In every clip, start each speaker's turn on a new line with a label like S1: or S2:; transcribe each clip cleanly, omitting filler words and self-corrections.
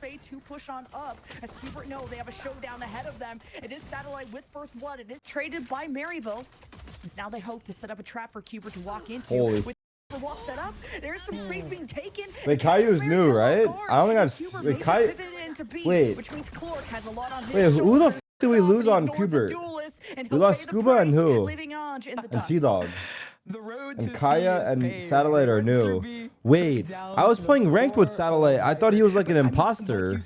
S1: Fade to push on up. As Cubert know they have a showdown ahead of them. It is Satellite with first blood. It is traded by Maryville. As now they hope to set up a trap for Cubert to walk into.
S2: Holy
S1: with the wall set up, there's some space being taken.
S2: Wait, Kayu's new, right? I don't think I've... Wait, Kayu... Wait.
S1: Which means Clork has a lot on his
S2: Wait, who the f did we lose on
S1: Cubert?
S2: We lost Scuba and who? And T-Dog. And Kaya and Satellite are new. Wait, I was playing ranked with Satellite. I thought he was like an imposter.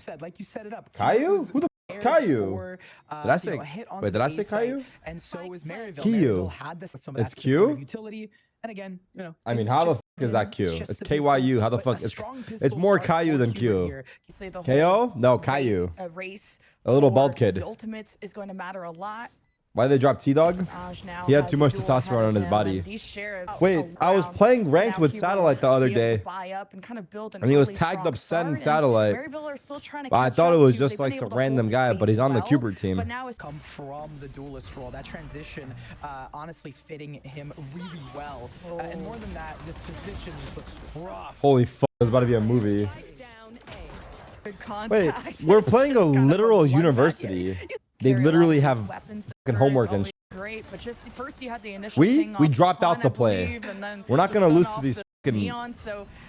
S2: Caillou? Who the f is Caillou? Did I say... Wait, did I say Caillou?
S3: And so is Maryville.
S2: Q. It's Q?
S3: And again, you know,
S2: I mean, how the f is that Q? It's KYU. How the fuck? It's more Caillou than Q. KO? No, Caillou. A little bald kid.
S1: The ultimates is going to matter a lot.
S2: Why they drop T-Dog? He had too much testosterone on his body. Wait, I was playing ranked with Satellite the other day. And he was tagged up Sen Satellite. But I thought it was just like some random guy, but he's on the Cubert team.
S3: But now it's come from the duelist role. That transition honestly fitting him really well. And more than that, this position just looks rough.
S2: Holy fuck, there's about to be a movie. Wait, we're playing a literal university. They literally have fucking homework and shit.
S1: Great, but just first you had the initial
S2: we dropped out to play. We're not gonna lose to these fucking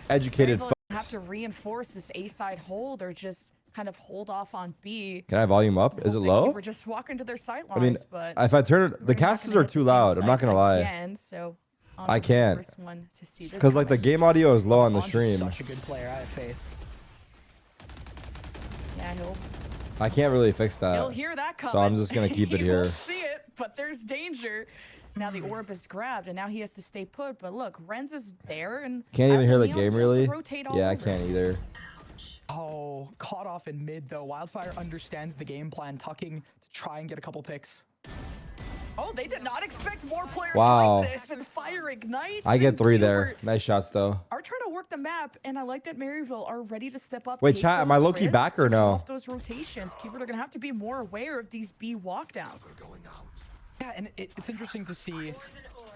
S2: educated fucks.
S1: Have to reinforce this A side hold or just kind of hold off on B.
S2: Can I volume up? Is it low?
S1: We're just walking to their sight lines,
S2: I mean,
S1: but
S2: if I turn it, the casters are too loud. I'm not gonna lie. I can't. Because like the game audio is low on the stream.
S3: Such a good player. I have faith.
S1: Yeah,
S2: I can't really fix that.
S1: He'll hear that coming.
S2: So I'm just gonna keep it here.
S1: Won't see it, but there's danger. Now the orb is grabbed, and now he has to stay put. But look, Renz is there, and
S2: can't even hear the game really. Yeah, I can't either.
S3: Oh, caught off in mid though. Wildfire understands the game plan, tucking to try and get a couple picks.
S1: Oh, they did not expect more players
S2: wow.
S1: like this, and Fire ignites.
S2: I get 3 there. Nice shots though.
S1: Are trying to work the map, and I like that Maryville are ready to step up.
S2: Wait, chat, am I low-key back or no?
S1: Those rotations, Cubert are gonna have to be more aware of these B walkdowns.
S3: Yeah, and it's interesting to see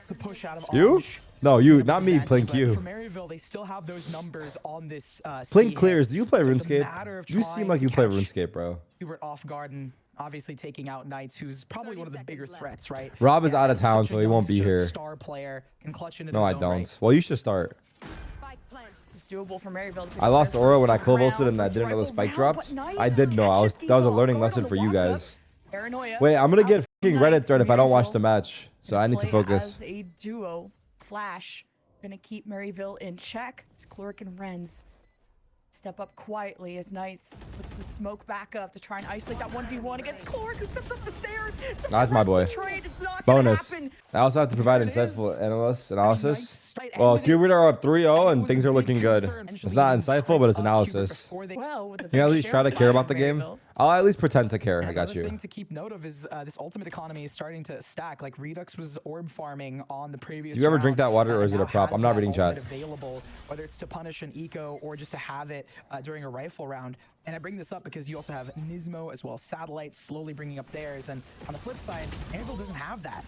S3: the push out of
S2: you.
S3: Orange.
S2: No, you, not me. Plink you.
S3: For Maryville, they still have those numbers on this.
S2: Plink clears. Do you play RuneScape? You seem like you play RuneScape, bro.
S3: Cubert off guard and obviously taking out Knights, who's probably one of the bigger threats, right?
S2: Rob is out of town, so he won't be here.
S3: Star player can clutch into
S2: no, I don't. Right. Well, you should start.
S1: It's doable for Maryville.
S2: I lost Aura when I close and I didn't know the spike dropped. I did know. That was a learning lesson for you guys. Wait, I'm gonna get fucking Reddit thread if I don't watch the match, so I need to focus.
S1: As a duo, Flash gonna keep Maryville in check. It's Clork and Renz. Step up quietly as Knights puts the smoke back up to try and isolate that 1v1 against Clork, who steps up the stairs.
S2: That's my boy. Bonus. I also have to provide insightful analysis. Well, Cubert are up 3-0 and things are looking good. It's not insightful, but it's analysis. You can at least try to care about the game. I'll at least pretend to care. I got you.
S3: Another thing to keep note of is this ultimate economy is starting to stack. Like Redux was orb farming on the previous.
S2: Do you ever drink that water or is it a prop? I'm not reading chat.
S3: Available, whether it's to punish an eco or just to have it during a rifle round. And I bring this up because you also have Nismo as well as Satellite slowly bringing up theirs. And on the flip side, Anvil doesn't have that.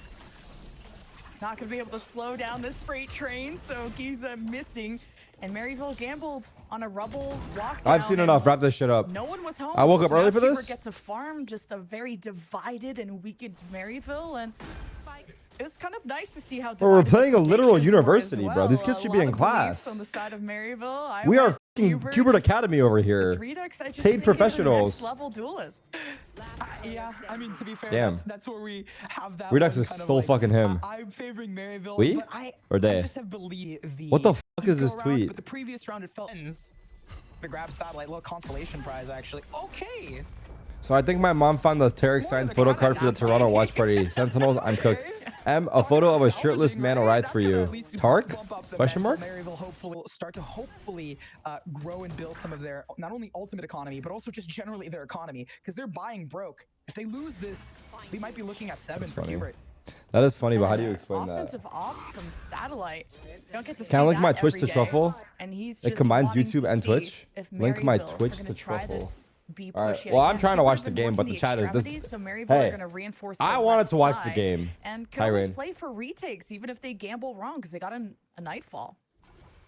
S1: Not gonna be able to slow down this freight train, so Giza missing. And Maryville gambled on a rubble walk.
S2: I've seen enough. Wrap this shit up.
S1: No one was home.
S2: I woke up early for this.
S1: Get to farm just a very divided and weakened Maryville, and it was kind of nice to see how.
S2: Bro, we're playing a literal university, bro. These kids should be in class.
S1: On the side of Maryville,
S2: we are fucking Cubert Academy over here. Paid professionals.
S1: Level duelist.
S3: Yeah, I mean, to be fair,
S2: damn.
S3: That's where we have that.
S2: Redux is still like, fucking him.
S3: I'm favoring Maryville.
S2: We? Or they?
S3: I just have
S2: what the fuck is this tweet?
S3: But the previous round, it felt to grab Satellite, little consolation prize, actually. Okay.
S2: So I think my mom found the Tarik signed photo card for the Toronto watch party. Sentinels, I'm cooked. M, a photo of a shirtless man arrived for you. Tarik? Question mark?
S3: Hopefully will start to grow and build some of their not only ultimate economy but also just generally their economy because they're buying broke. If they lose this, we might be looking at 7 for Cubert.
S2: That is funny, but how do you explain that?
S1: Offensive off from Satellite. Don't get to
S2: Can I link my Twitch to Truffle? It combines YouTube and Twitch. Link my Twitch to Truffle. All right. Well, I'm trying to watch the game, but the chat is this. Hey, I wanted to watch the game.
S1: And play for retakes, even if they gamble wrong, because they got a Nightfall.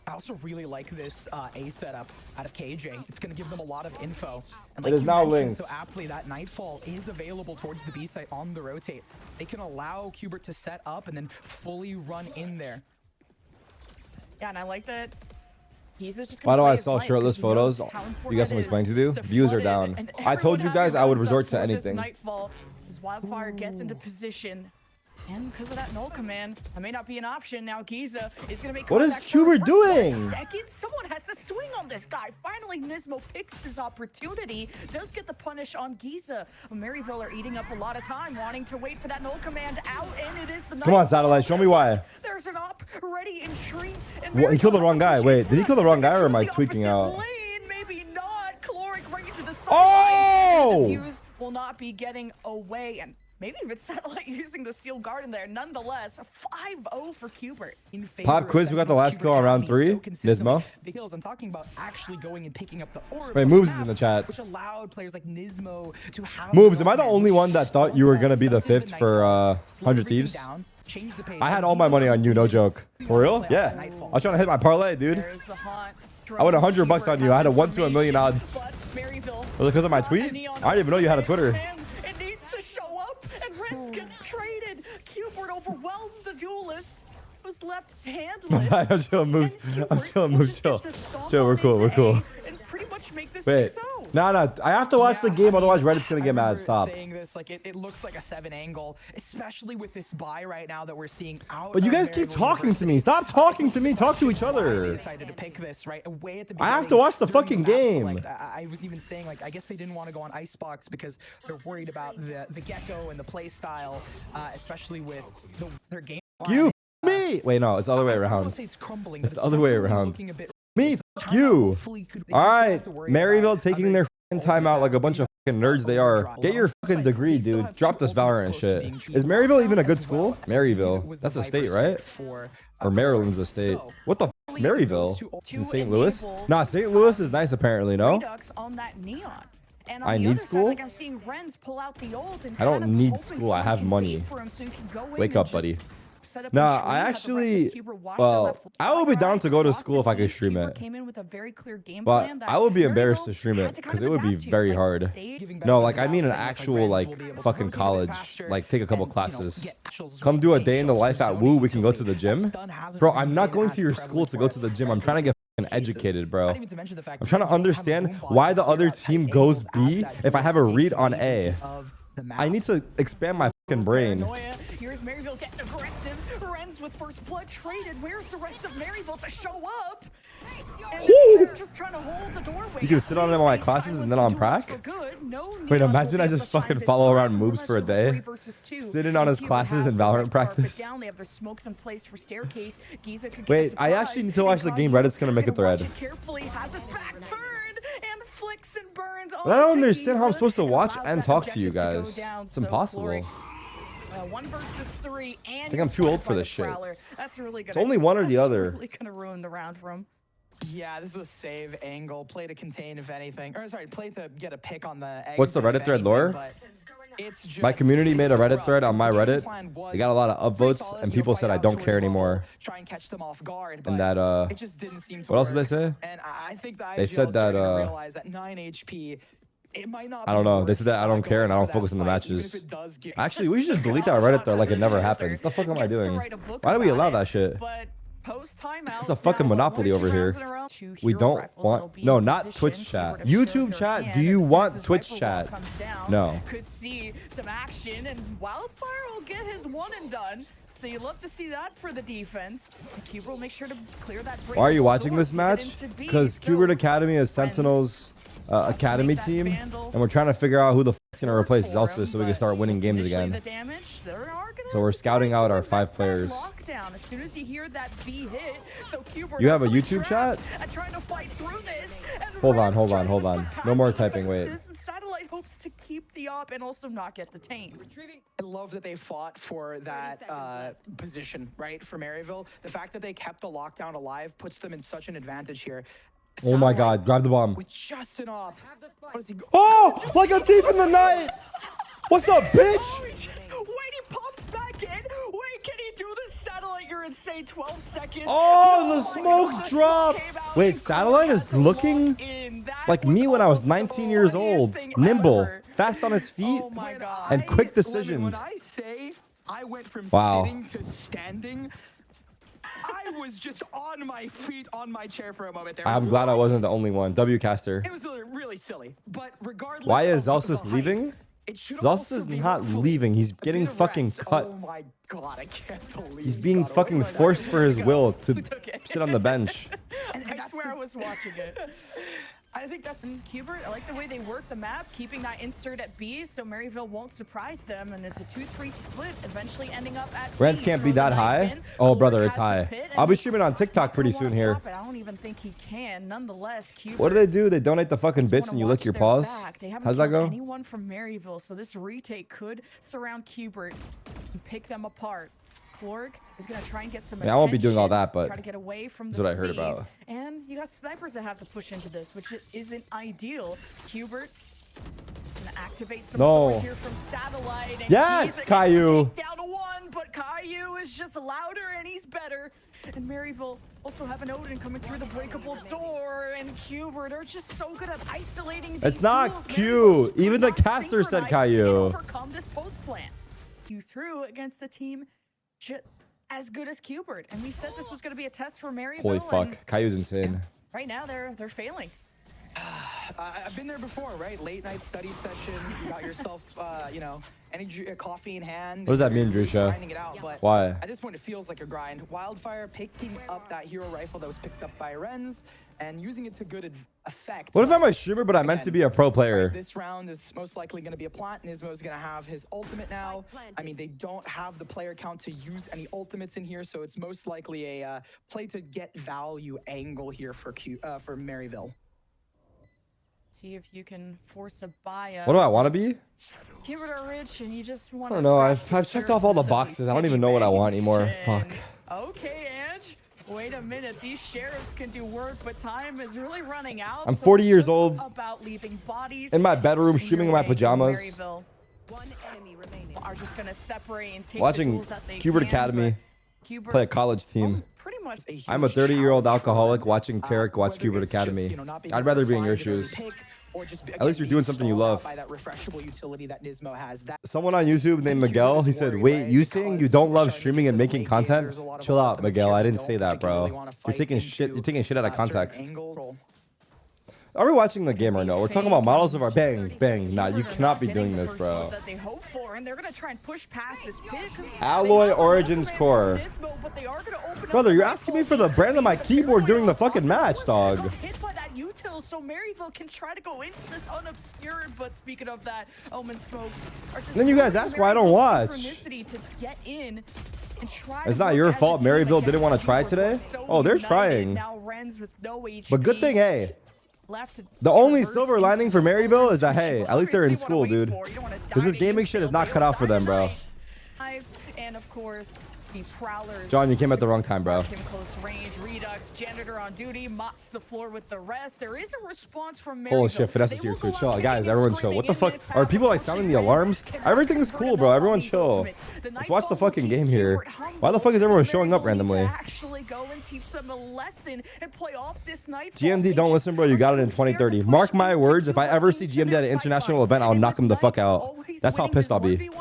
S3: I also really like this A setup out of KJ. It's going to give them a lot of info. And
S2: It is
S3: you
S2: now
S3: mentioned
S2: linked.
S3: so aptly, that Nightfall is available towards the B site on the rotate. They can allow Cubert to set up and then fully run in there.
S1: Yeah, and I like that. He's just
S2: Why do
S1: gonna
S2: I
S1: play his
S2: sell
S1: life
S2: shirtless
S1: 'cause he knows
S2: photos?
S1: how
S2: You
S1: important
S2: got some
S1: it is
S2: explaining to do?
S1: to
S2: Views are
S1: flood it,
S2: down.
S1: and
S2: I told you
S1: everyone
S2: guys I would
S1: has
S2: resort to
S1: for this
S2: anything.
S1: Nightfall, as Wildfire gets into position. And because of that null command, that may not be an option. Now Giza is going to make
S2: What is
S1: contact for
S2: Cubert
S1: his
S2: doing?
S1: 1 second. Someone has to swing on this guy. Finally, Nismo picks his opportunity. Does get the punish on Giza. Maryville are eating up a lot of time, wanting to wait for that null command out, and it is the
S2: Come on,
S1: Nightfall.
S2: Satellite, show me why.
S1: There's an op ready in Tree.
S2: What, he killed the wrong guy. Wait, did he kill the wrong guy or am I tweaking out?
S1: Lane, maybe not. Caloric right into the
S2: Oh!
S1: The views will not be getting away, and maybe even Satellite using the Steel Garden there. Nonetheless, 5-0 for Cubert.
S3: In favor
S2: Pop
S3: of
S2: quiz, who got the
S3: Sentinels,
S2: last
S3: Cubert
S2: kill on round
S3: has to be
S2: 3?
S3: so consistent
S2: Nismo?
S3: with the kills. I'm talking about actually going and picking up the orb.
S2: Wait,
S3: on
S2: Moves
S3: the
S2: is in
S3: map,
S2: the chat.
S3: which allowed players like Nismo to have
S2: Moves,
S3: the
S2: am I the
S3: upper
S2: only
S3: hand,
S2: one that thought you were gonna be the
S3: slow down
S2: 5th for
S3: Nightfall, slow
S2: 100
S3: everything
S2: Thieves?
S3: down, change the pace,
S2: I had
S3: and
S2: all my
S3: Giza
S2: money on you, no joke. For real?
S3: play
S2: Yeah.
S3: on Nightfall.
S2: I was trying to hit my parlay, dude.
S1: There's the haunt.
S2: I won $100 on you. I had a 1 to a million odds.
S1: But Maryville,
S2: Was it because of my tweet? I didn't even know you had a Twitter.
S1: It needs to show up, and Renz gets traded. Cubert overwhelmed the duelist, who's left handless.
S2: I'm chilling, Moves.
S1: And
S2: I'm
S1: Cubert
S2: chilling,
S1: will
S2: Moves.
S1: just
S2: Chill.
S1: get to stomp
S2: Chill, we're
S1: on
S2: cool. We're
S1: into
S2: cool.
S1: A and pretty much make this
S2: Wait.
S1: 6-0.
S2: No. I have to watch the game, otherwise Reddit's gonna
S3: I
S2: get mad.
S3: remember
S2: Stop.
S3: saying this, like it looks like a 7 angle, especially with this buy right now that we're seeing out.
S2: But you
S3: of
S2: guys keep
S3: Maryville
S2: talking to me.
S3: University.
S2: Stop talking to me. Talk to each
S3: Why they
S2: other.
S3: decided to pick this right away at the
S2: I have to
S3: beginning
S2: watch the
S3: during
S2: fucking
S3: map
S2: game.
S3: select. I was even saying, like, I guess they didn't want to go on Icebox because they're worried about the gecko and the play style, especially with their game.
S2: You me. Wait, no, it's the other way around.
S3: It's crumbling,
S2: It's
S3: but
S2: the other way
S3: definitely
S2: around.
S3: looking a bit-
S2: Me,
S3: Fuck
S2: you.
S3: Hopefully could- they
S2: All
S3: just don't
S2: right,
S3: have to worry
S2: Maryville
S3: about
S2: taking
S3: other
S2: their fucking time out like a bunch of fucking nerds they are. Get your fucking degree, dude. Drop this Valorant shit. Is Maryville even a good school? Maryville. That's a state, right? Or Maryland's a state. What the f is Maryville? It's in St. Louis? Nah, St. Louis is nice apparently, no?
S1: Redux on that neon. And on
S2: I
S1: the
S2: need
S1: other side,
S2: school?
S1: like I'm seeing Renz pull out the ult and
S2: I don't
S1: kind of
S2: need
S1: hoping
S2: school, I
S1: someone
S2: have
S1: can
S2: money.
S1: wait for him so he can go in
S2: Wake
S1: and
S2: up,
S1: just
S2: buddy.
S1: set up
S2: Nah,
S1: and
S2: I
S1: stream, have the rest of
S2: actually,
S1: the Cubert watch their
S2: well,
S1: left
S2: I would be
S1: flank.
S2: down to go to
S1: Across
S2: school
S1: the
S2: if I could
S1: team,
S2: stream
S1: Cubert
S2: it.
S1: came in with a very clear game
S2: But
S1: plan that
S2: I would be embarrassed
S1: Maryville
S2: to stream
S1: had
S2: it
S1: to
S2: because
S1: kind
S2: it
S1: of
S2: would be
S1: adapt to.
S2: very
S1: Like,
S2: hard.
S1: they-
S2: No, like I mean an actual like fucking college, like take a couple classes. Come do a day in the life at Woo. We can go to the gym, bro. I'm not going to your school to go to the gym. I'm trying to get fucking educated, bro. I'm trying to understand why the other team goes B if I have a read on A. I need to expand my fucking brain.
S1: Paranoia. Here's Maryville getting aggressive. Renz with first blood traded. Where's the rest of Maryville to show up? And they're just trying to hold the doorway.
S2: You can sit on them on my classes and then on prac? Wait, imagine I just fucking follow around Moves for a day. Sitting on his classes in Valorant practice. Wait, I actually need to watch the game. Reddit's gonna make a thread. But I don't understand how I'm supposed to watch and talk to you guys. It's impossible.
S1: 1 versus 3, and
S2: I think I'm too old for this shit.
S1: That's really
S2: It's only one or the other.
S1: Really gonna ruin the round for him.
S3: Yeah, this is a save angle. Play to contain, if anything. Or sorry, play to get a pick on the eggs.
S2: What's the
S3: if
S2: Reddit thread,
S3: anything,
S2: Lore?
S3: but it's just,
S2: My community made a
S3: it's
S2: Reddit
S3: rough.
S2: thread on my
S3: The game
S2: Reddit.
S3: plan was
S2: They got a lot of
S3: pretty
S2: upvotes,
S3: solid,
S2: and
S3: you know,
S2: people
S3: fight
S2: said I
S3: out
S2: don't
S3: to
S2: care
S3: win the ball,
S2: anymore.
S3: Try and catch them off guard,
S2: And
S3: but
S2: that
S3: it just didn't seem to
S2: what else did they
S3: work.
S2: say?
S3: And I think that
S2: They said that
S3: realize at 9 HP, it might not
S2: I don't
S3: be
S2: know. They
S3: worth
S2: said that I don't care and I
S3: going
S2: don't
S3: for that
S2: focus on the
S3: fight, even
S2: matches.
S3: if it does give-
S2: Actually, we should just delete that Reddit thread like it never happened. What the fuck am I doing? Why do we allow that shit?
S1: But post timeout,
S2: It's a fucking monopoly over here. We don't want no, not Twitch chat. YouTube chat. Do you want Twitch chat? No.
S1: Could see some action, and Wildfire will get his one and done. So you love to see that for the defense. Cubert will make sure to clear that.
S2: Why are you watching this match? Because Cubert Academy is Sentinel's academy team, and we're trying to figure out who the fuck's gonna replace Zelsis so we can start winning games again. So we're scouting out our 5 players.
S1: As soon as you hear that B hit, so Cubert
S2: You have a YouTube chat?
S1: trying to fight through this, and
S2: Hold on,
S1: Renz
S2: hold on,
S1: tries
S2: hold
S1: to
S2: on.
S1: slip
S2: No more
S1: past the
S2: typing, wait.
S1: defenses, and Satellite hopes to keep the op and also not get detained.
S3: I love that they fought for that position, right, for Maryville. The fact that they kept the lockdown alive puts them in such an advantage here.
S2: Oh my
S3: Satellite
S2: god, grab the bomb.
S3: with just an op. What does he go?
S2: Oh, like a thief in the night. What's up, bitch?
S1: Oh, wait, he pops back in. Wait, Can he do the satellite? You're insane. 12 seconds.
S2: Oh, the smoke dropped. Wait, satellite is looking like me when I was 19 years old. Nimble, fast on his feet,
S1: Oh my God.
S2: and quick decisions.
S3: When I say I went from
S2: Wow.
S3: sitting to standing, I was just on my feet on my chair for a moment there.
S2: I'm glad I wasn't the only one. W caster.
S3: It was really silly, but regardless.
S2: Why is
S3: of the
S2: Zelsus
S3: height,
S2: leaving?
S3: it should
S2: Zelsus
S3: also
S2: is
S3: be
S2: not
S3: hopefully
S2: leaving. He's
S3: a
S2: getting
S3: bit of
S2: fucking
S3: rest.
S2: cut.
S3: Oh my God, I can't believe
S2: He's
S3: he
S2: being
S3: got away
S2: fucking
S3: with that.
S2: forced for his will to
S1: took it?
S2: sit on the bench.
S3: And
S1: I
S3: that's
S1: swear
S3: the-
S1: I was watching it.
S3: I think that's
S1: Cubert, I like the way they work the map, keeping that insert at B so Maryville won't surprise them, and it's a 2-3 split, eventually ending up at
S2: Rents
S1: B.
S2: can't be
S1: Throw the
S2: that
S1: knife
S2: high.
S1: in.
S2: Oh,
S1: Clerk
S2: brother, it's
S1: has the
S2: high.
S1: pit, and
S2: I'll be
S1: he's
S2: streaming on TikTok
S1: not
S2: pretty
S1: gonna
S2: soon
S1: wanna
S2: here.
S1: drop it. I don't even think he can. Nonetheless, Cubert.
S2: What do? They donate the fucking bits and you lick your paws? How's that go?
S1: Anyone from Maryville, so this retake could surround Cubert and pick them apart. Clork is gonna try and get some.
S2: Yeah, I won't be doing all
S1: attention,
S2: that, but
S1: try to get away from
S2: that's
S1: the
S2: what I heard
S1: Cs.
S2: about.
S1: And you got snipers that have to push into this, which isn't ideal. Cubert gonna activate some doors here from satellite. And
S2: Yes,
S1: he's
S2: Caillou.
S1: down to one, but Caillou is just louder and he's better. And Maryville also have an Odin coming through the breakable door, and Cubert are just so good at isolating.
S2: It's
S1: these
S2: not
S1: duels.
S2: cute.
S1: Maryville's
S2: Even the
S1: not
S2: caster said
S1: synchronized
S2: Caillou.
S1: to overcome this post plant. You threw against the team as good as Cubert, and we said this was going to be a test for Maryville.
S2: Holy fuck.
S1: and
S2: Caillou's insane.
S1: right now they're failing.
S3: I've been there before, right? Late night study session. You got yourself, you know, coffee in hand.
S2: What does that mean,
S3: You're
S2: Drusha?
S3: grinding it out, but
S2: Why?
S3: At this point, it feels like a grind. Wildfire picking up that hero rifle that was picked up by Renz and using it to good effect.
S2: What if I'm a streamer, but I meant to be a pro player?
S3: This round is most likely going to be a plant. Nismo's going to have his ultimate now. I mean, they don't have the player count to use any ultimates in here, so it's most likely a play to get value angle here for Maryville.
S1: See if you can force a buy.
S2: What do I want to be?
S1: Cubert are rich, and you just want.
S2: I don't know. I've checked off all the boxes. I don't even know what I want anymore. Fuck.
S1: Okay, Ange. Wait a minute. These sheriffs can do work, but time is really running out.
S2: I'm
S1: so
S2: 40
S1: it's
S2: years
S1: just
S2: old,
S1: About leaving bodies
S2: in my bedroom, streaming in my
S1: Underway.
S2: pajamas,
S1: Maryville
S4: One enemy remaining.
S1: are just gonna separate and take the
S2: watching
S1: tools that they
S2: Cubert
S1: can,
S2: Academy
S1: but Cubert,
S2: play a college team.
S1: pretty much.
S2: I'm a 30-year-old alcoholic watching Tarik watch Cubert Academy. I'd rather be in your shoes. At least you're doing something you love.
S3: By that refreshable utility that Nismo has.
S2: Someone on YouTube named Miguel, he said, wait, you saying you don't love streaming and making content? Chill out, Miguel. I didn't say that, bro. You're taking shit out of context. Are we watching the game or no? We're talking about models of our bang, bang. Nah, you cannot be doing this, bro.
S1: That they hope for, and they're gonna try and push past this pit, 'cause
S2: Alloy
S1: they have
S2: Origins
S1: no
S2: Core.
S1: Nismo, but they are gonna open up
S2: Brother,
S1: the
S2: you're
S1: rifle.
S2: asking me for the brand of my keyboard during the fucking match, dog.
S1: Got hit by that util, so Maryville can try to go into this unobscured. But speaking of that, Omen smokes are just.
S2: Then you guys ask why I don't
S1: Maryville's
S2: watch.
S1: synchronicity to get in and try
S2: It's
S1: to
S2: not
S1: work
S2: your
S1: as a
S2: fault
S1: team
S2: Maryville
S1: against
S2: didn't want to
S1: Cubert,
S2: try
S1: who
S2: today.
S1: are so
S2: Oh, they're
S1: united.
S2: trying.
S1: Now Renz with no HP.
S2: But good thing, hey,
S1: Left to
S2: the only
S1: traverse
S2: silver
S1: into
S2: lining for
S1: the
S2: Maryville
S1: corner.
S2: is that, hey,
S1: You
S2: at least they're in
S1: obviously wanna
S2: school,
S1: wait
S2: dude.
S1: for. You don't wanna
S2: Because this
S1: die
S2: gaming
S1: to
S2: shit is
S1: kill
S2: not cut out for them, bro.
S1: Dynamites. And of course, the Prowlers.
S2: John, you came at the wrong time, bro.
S1: Mark him close range. Redux, janitor on duty, mops the floor with the rest. There is a response from Maryville.
S2: Holy shit, Finesse is
S1: They
S2: here
S1: will
S2: too.
S1: go
S2: Chill
S1: out
S2: out, guys.
S1: kicking and
S2: Everyone chill.
S1: screaming
S2: What the
S1: in
S2: fuck?
S1: this
S2: Are
S1: half.
S2: people like
S1: Pushing
S2: sounding the
S1: Renz
S2: alarms?
S1: cannot
S2: Everything's
S1: convert
S2: cool, bro.
S1: enough
S2: Everyone
S1: on these
S2: chill.
S1: ultimates. The
S2: Let's watch the
S1: Nightfall will
S2: fucking
S1: keep
S2: game here.
S1: Cubert humble.
S2: Why the fuck is everyone showing up
S1: Maryville need to
S2: randomly?
S1: actually go and teach them a lesson and play off this Nightfall.
S2: GMD, don't listen, bro. You got it in 2030. Mark my words. If I ever see GMD at an international event, I'll knock him the fuck out. That's how pissed I'll be.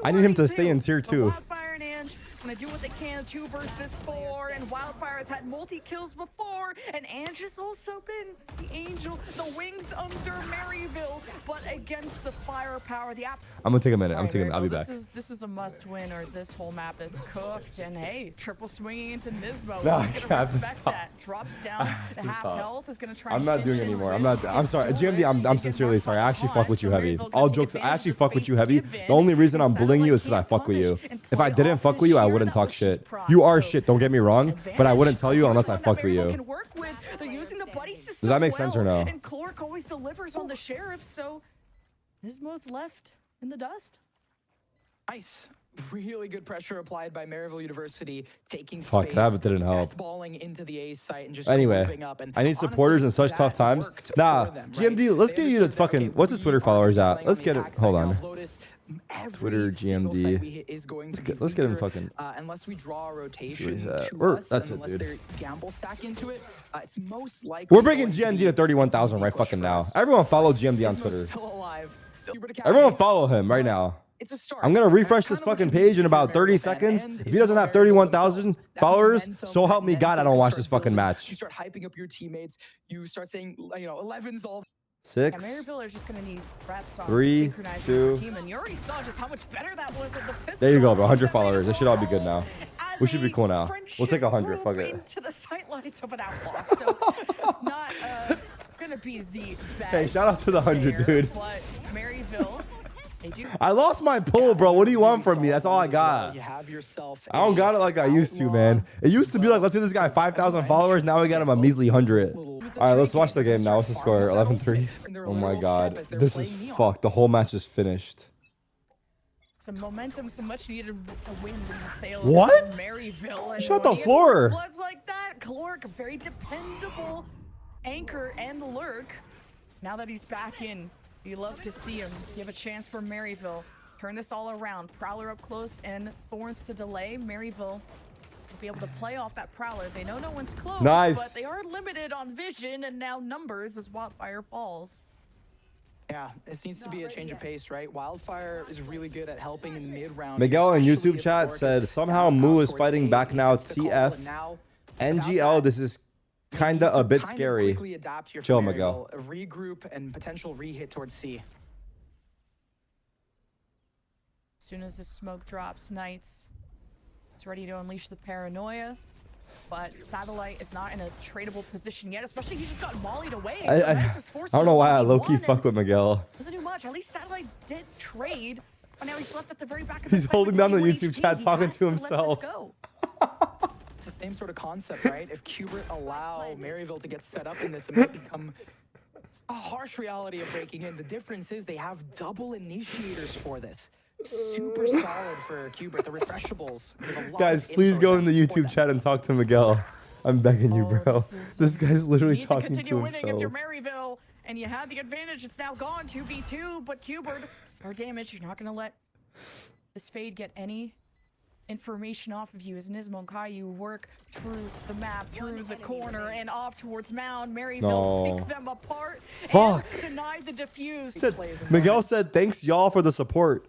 S2: I need him to stay in tier 2.
S1: Wildfire and Ange gonna do what they can, 2 versus 4, and Wildfire has had multi-kills before, and Ange has also been the angel, the wings under Maryville, but against the firepower, the
S2: I'm gonna take a minute. I'll be back.
S1: This is a must-win, or this whole map is cooked, and hey, triple swinging into Nismo.
S2: No,
S1: He's
S2: I
S1: gonna
S2: have to
S1: respect
S2: stop.
S1: that. Drops down to half
S2: stop.
S1: health, is gonna try
S2: I'm
S1: and
S2: not
S1: pinch
S2: doing
S1: in
S2: anymore.
S1: Riz.
S2: I'm sorry. GMD, I'm sincerely sorry. I actually fuck with you heavy.
S1: Maryville
S2: All
S1: gonna
S2: jokes,
S1: take
S2: I actually
S1: advantage of
S2: fuck
S1: the
S2: with you
S1: space
S2: heavy.
S1: given.
S2: The only reason I'm
S1: Satellite
S2: bullying you is because I
S1: can't
S2: fuck with you.
S1: punish and
S2: If I
S1: play
S2: didn't
S1: off
S2: fuck
S1: the
S2: with you, I
S1: sheer
S2: wouldn't
S1: that
S2: talk
S1: was
S2: shit.
S1: just pride.
S2: You are
S1: So
S2: shit, don't get me wrong, but I wouldn't tell you unless I fucked with you.
S1: Can work with. They're using the buddy system
S2: Does that make sense or
S1: well,
S2: no?
S1: And Clork always delivers on the sheriff, so Nismo's left in the dust.
S3: Nice. Really good pressure applied by Maryville University, taking
S2: Fuck,
S3: space,
S2: that didn't help.
S3: balling into the A site and just
S2: Anyway,
S3: moving up. And
S2: I need supporters in
S3: honestly,
S2: such tough
S3: that
S2: times.
S3: worked
S2: Nah,
S3: for them, right?
S2: GMD, let's
S3: They
S2: get you to
S3: understood that,
S2: fucking.
S3: okay,
S2: What's his
S3: we
S2: Twitter
S3: are
S2: followers at?
S3: playing
S2: Let's
S3: on
S2: get
S3: the
S2: it.
S3: attack
S2: Hold
S3: side
S2: on.
S3: now. Lotus every
S2: Twitter
S3: single
S2: GMD.
S3: site we hit is going to be
S2: Let's get him
S3: weaker,
S2: fucking.
S3: unless we draw a
S2: Let's see
S3: rotation
S2: what he's at.
S3: to us,
S2: That's
S3: and
S2: it,
S3: unless
S2: dude.
S3: they gamble stack into it. It's most likely
S2: We're bringing
S3: going to
S2: GMD
S3: be
S2: to 31,000
S3: easy
S2: right
S3: push
S2: fucking
S3: for
S2: now.
S3: us.
S2: Everyone follow GMD on
S3: Nismo's
S2: Twitter.
S3: still alive. Still
S2: Everyone follow him right now.
S3: It's a start.
S2: I'm gonna
S3: And
S2: refresh
S3: that's
S2: this
S3: kind of what
S2: fucking
S3: you need
S2: page in
S3: for
S2: about 30
S3: Maryville,
S2: seconds.
S3: and
S2: If
S3: if
S2: he doesn't
S3: you
S2: have
S3: Maryville
S2: 31,000
S3: themselves, that
S2: followers,
S3: momentum,
S2: so help me
S3: that
S2: God, I don't
S3: momentum
S2: watch
S3: starts
S2: this fucking
S3: building.
S2: match.
S3: You start hyping up your teammates. You start saying, 11's all.
S1: Yeah,
S2: 6.
S1: Maryville are just gonna need reps on
S2: 3,
S1: synchronizing
S2: 2.
S1: the team, and you already saw just how much better that was at the pistol.
S2: There you go, bro. 100
S1: That
S2: followers. This should all be good
S1: Maryville
S2: now.
S1: as
S2: We should be
S1: a
S2: cool now. We'll take 100.
S1: friendship
S2: Fuck
S1: group
S2: it.
S1: into the sightlines of an outlaw. So not gonna be the best.
S2: Hey, shout out to the 100,
S1: there,
S2: dude.
S1: But Maryville, they do.
S2: I lost my pull, bro. What do you want from me? That's all I got.
S3: You have yourself
S2: I don't got it like I used to, man. It used to be like, let's get this guy 5,000 followers. Now we got him a measly 100. All right, let's watch the game now. What's the score? 11-3. Oh my God. This is fucked. The whole match is finished.
S1: Some momentum, some much needed win in the sales.
S2: What?
S1: Maryville. And
S2: Shut the
S1: when he
S2: floor.
S1: Bloods like that. Clork, a very dependable anchor and lurk. Now that he's back in, you love to see him give a chance for Maryville. Turn this all around. Prowler up close and Thorns to delay. Maryville will be able to play off that Prowler. They know no one's close,
S2: Nice.
S1: but they are limited on vision and now numbers as Wildfire falls.
S3: Yeah, this needs to be a change of pace, right? Wildfire is really good at helping in mid-round.
S2: Miguel in
S3: especially
S2: YouTube
S3: if
S2: chat
S3: Clork
S2: said,
S3: is
S2: somehow
S3: down
S2: Moo
S3: out
S2: is
S3: towards
S2: fighting
S3: A,
S2: back
S3: he
S2: now.
S3: sets the call,
S2: TF.
S3: and now
S2: NGL,
S3: without
S2: this is
S3: that,
S2: kinda
S3: you need
S2: a
S3: to
S2: bit
S3: kind of
S2: scary.
S3: quickly adapt your
S2: Chill,
S3: Maryville,
S2: Miguel.
S3: regroup and potential re-hit towards C.
S1: As soon as the smoke drops, Knights is ready to unleash the paranoia. But Satellite is not in a tradable position yet, especially he just got mollied away. So Knights is forced
S2: I don't
S1: to
S2: know why I
S1: 1v1
S2: low-key
S1: and
S2: fuck with Miguel.
S1: doesn't do much. At least Satellite did trade, but now he's left at the very back of
S2: He's
S1: the site
S2: holding
S1: with
S2: down the
S1: 21
S2: YouTube
S1: HP.
S2: chat
S1: He
S2: talking
S1: has
S2: to
S1: let this
S2: himself.
S1: go.
S3: It's the same sort of concept, right? If Cubert allow Maryville to get set up in this, it might become a harsh reality of breaking in. The difference is they have double initiators for this. Super solid for Cubert. The refreshables. give a lot
S2: Guys,
S3: of
S2: please
S3: info
S2: go in the
S3: for
S2: YouTube
S3: them.
S2: chat and talk to Miguel. I'm begging you,
S1: Oh,
S2: bro. This guy's literally
S1: You need
S2: talking
S1: continue
S2: to
S1: winning if you're
S2: himself.
S1: Maryville and you had the advantage. It's now gone 2v2, but Cubert, or damage, you're not gonna let this fade get any information off of you as Nismo and Caillou work through the map, through the corner, and off towards Mound. Maryville
S2: No.
S1: pick them apart
S2: Fuck.
S1: and deny the defuse.
S2: Miguel said, thanks y'all for the support.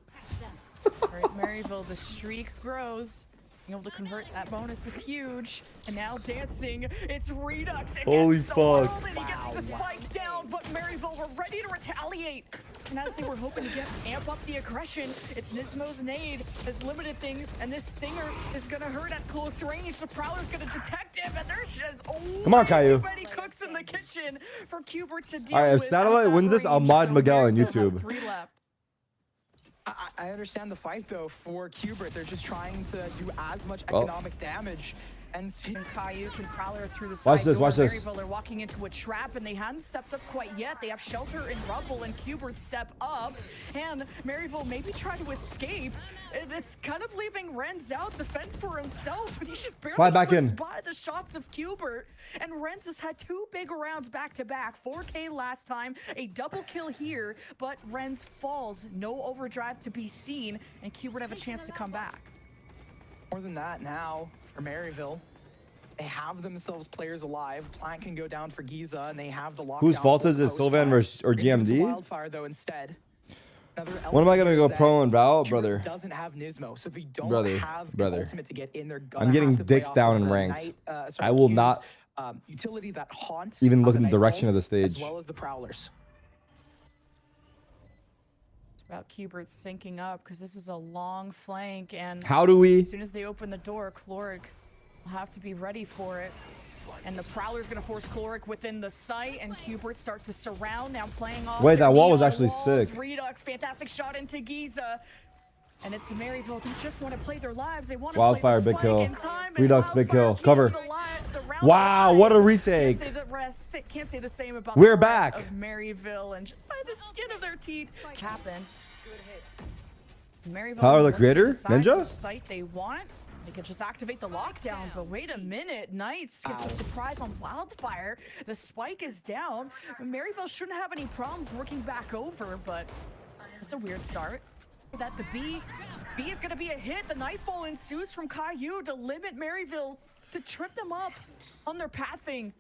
S1: All right, Maryville, the streak grows. Being able to convert that bonus is huge. And now dancing, it's Redux against
S2: Holy
S1: the
S2: fuck.
S1: world, and he gets the spike down, but Maryville were ready to retaliate. And as they were hoping to amp up the aggression, it's Nismo's nade has limited things, and this stinger is gonna hurt at close range. The Prowler's gonna detect him, and there's just
S2: Come on, Caillou.
S1: too many cooks in the kitchen for Cubert to deal
S2: All right, if
S1: with
S2: Satellite
S1: at that
S2: wins this, I'll
S1: range.
S2: mod
S1: So
S2: Miguel on
S1: Maryville have
S2: YouTube.
S1: 3 left.
S3: I understand the fight though for Cubert. They're just trying to do as much
S2: Well.
S3: economic damage. And
S1: And Caillou can Prowler through the
S2: Watch
S1: side
S2: this,
S1: door.
S2: watch this.
S1: Maryville are walking into a trap, and they hadn't stepped up quite yet. They have Shelter and Rubble, and Cubert step up. And Maryville maybe try to escape. It's kind of leaving Renz out to fend for himself, but he just barely
S2: Slide back
S1: slips
S2: in.
S1: by the shots of Cubert. And Renz has had 2 big rounds back-to-back. 4K last time, a double kill here, but Renz falls. No overdrive to be seen, and Cubert have a chance to come back.
S3: more than that now for Maryville. They have themselves players alive. Plant can go down for Giza, and they have the lockdown.
S2: Whose fault is it,
S3: post
S2: Sylvan
S3: fire.
S2: versus or
S3: Bring them to
S2: GMD?
S3: Wildfire though instead.
S2: When am I gonna go pro and Val,
S3: Cubert
S2: brother?
S3: Doesn't have Nismo, so if we don't
S2: Brother,
S3: have the
S2: brother.
S3: ultimate to get in, they're gonna
S2: I'm getting
S3: have to play
S2: dicks
S3: off
S2: down
S3: of
S2: in
S3: the
S2: ranked.
S3: Knight,
S2: I will
S3: Q's,
S2: not
S3: utility that haunt
S2: even
S3: on
S2: look
S3: the
S2: in the
S3: Night
S2: direction of the
S3: As
S2: stage.
S3: well as the Prowlers.
S1: It's about Cubert syncing up because this is a long flank, and
S2: How do we?
S1: as soon as they open the door, Cloric will have to be ready for it. And the Prowler's gonna force Cloric within the site, and Cubert start to surround, now playing off.
S2: Wait,
S1: the
S2: that wall was
S1: neon
S2: actually
S1: walls.
S2: sick.
S1: Redux, fantastic shot into Giza. And it's Maryville. They just want to play their lives. They want to
S2: Wildfire,
S1: play the
S2: big
S1: spike
S2: kill.
S1: in time, and
S2: Redux, big
S1: Wildfire
S2: kill.
S1: keeps
S2: Cover.
S1: the round
S2: Wow,
S1: alive.
S2: what a retake.
S1: Can't say the same about
S2: We're
S1: the rest
S2: back.
S1: of Maryville, and just by the skin of their teeth, Captain. Maryville
S2: Tyler, the
S1: once they
S2: creator?
S1: decide
S2: Ninja?
S1: which site they want, they can just activate the lockdown. But wait a minute, Knights get the surprise on Wildfire. The spike is down. Maryville shouldn't have any problems working back over, but it's a weird start. That the B is going to be a hit. The nightfall ensues from Caillou to limit Maryville, to trip them up on their pathing.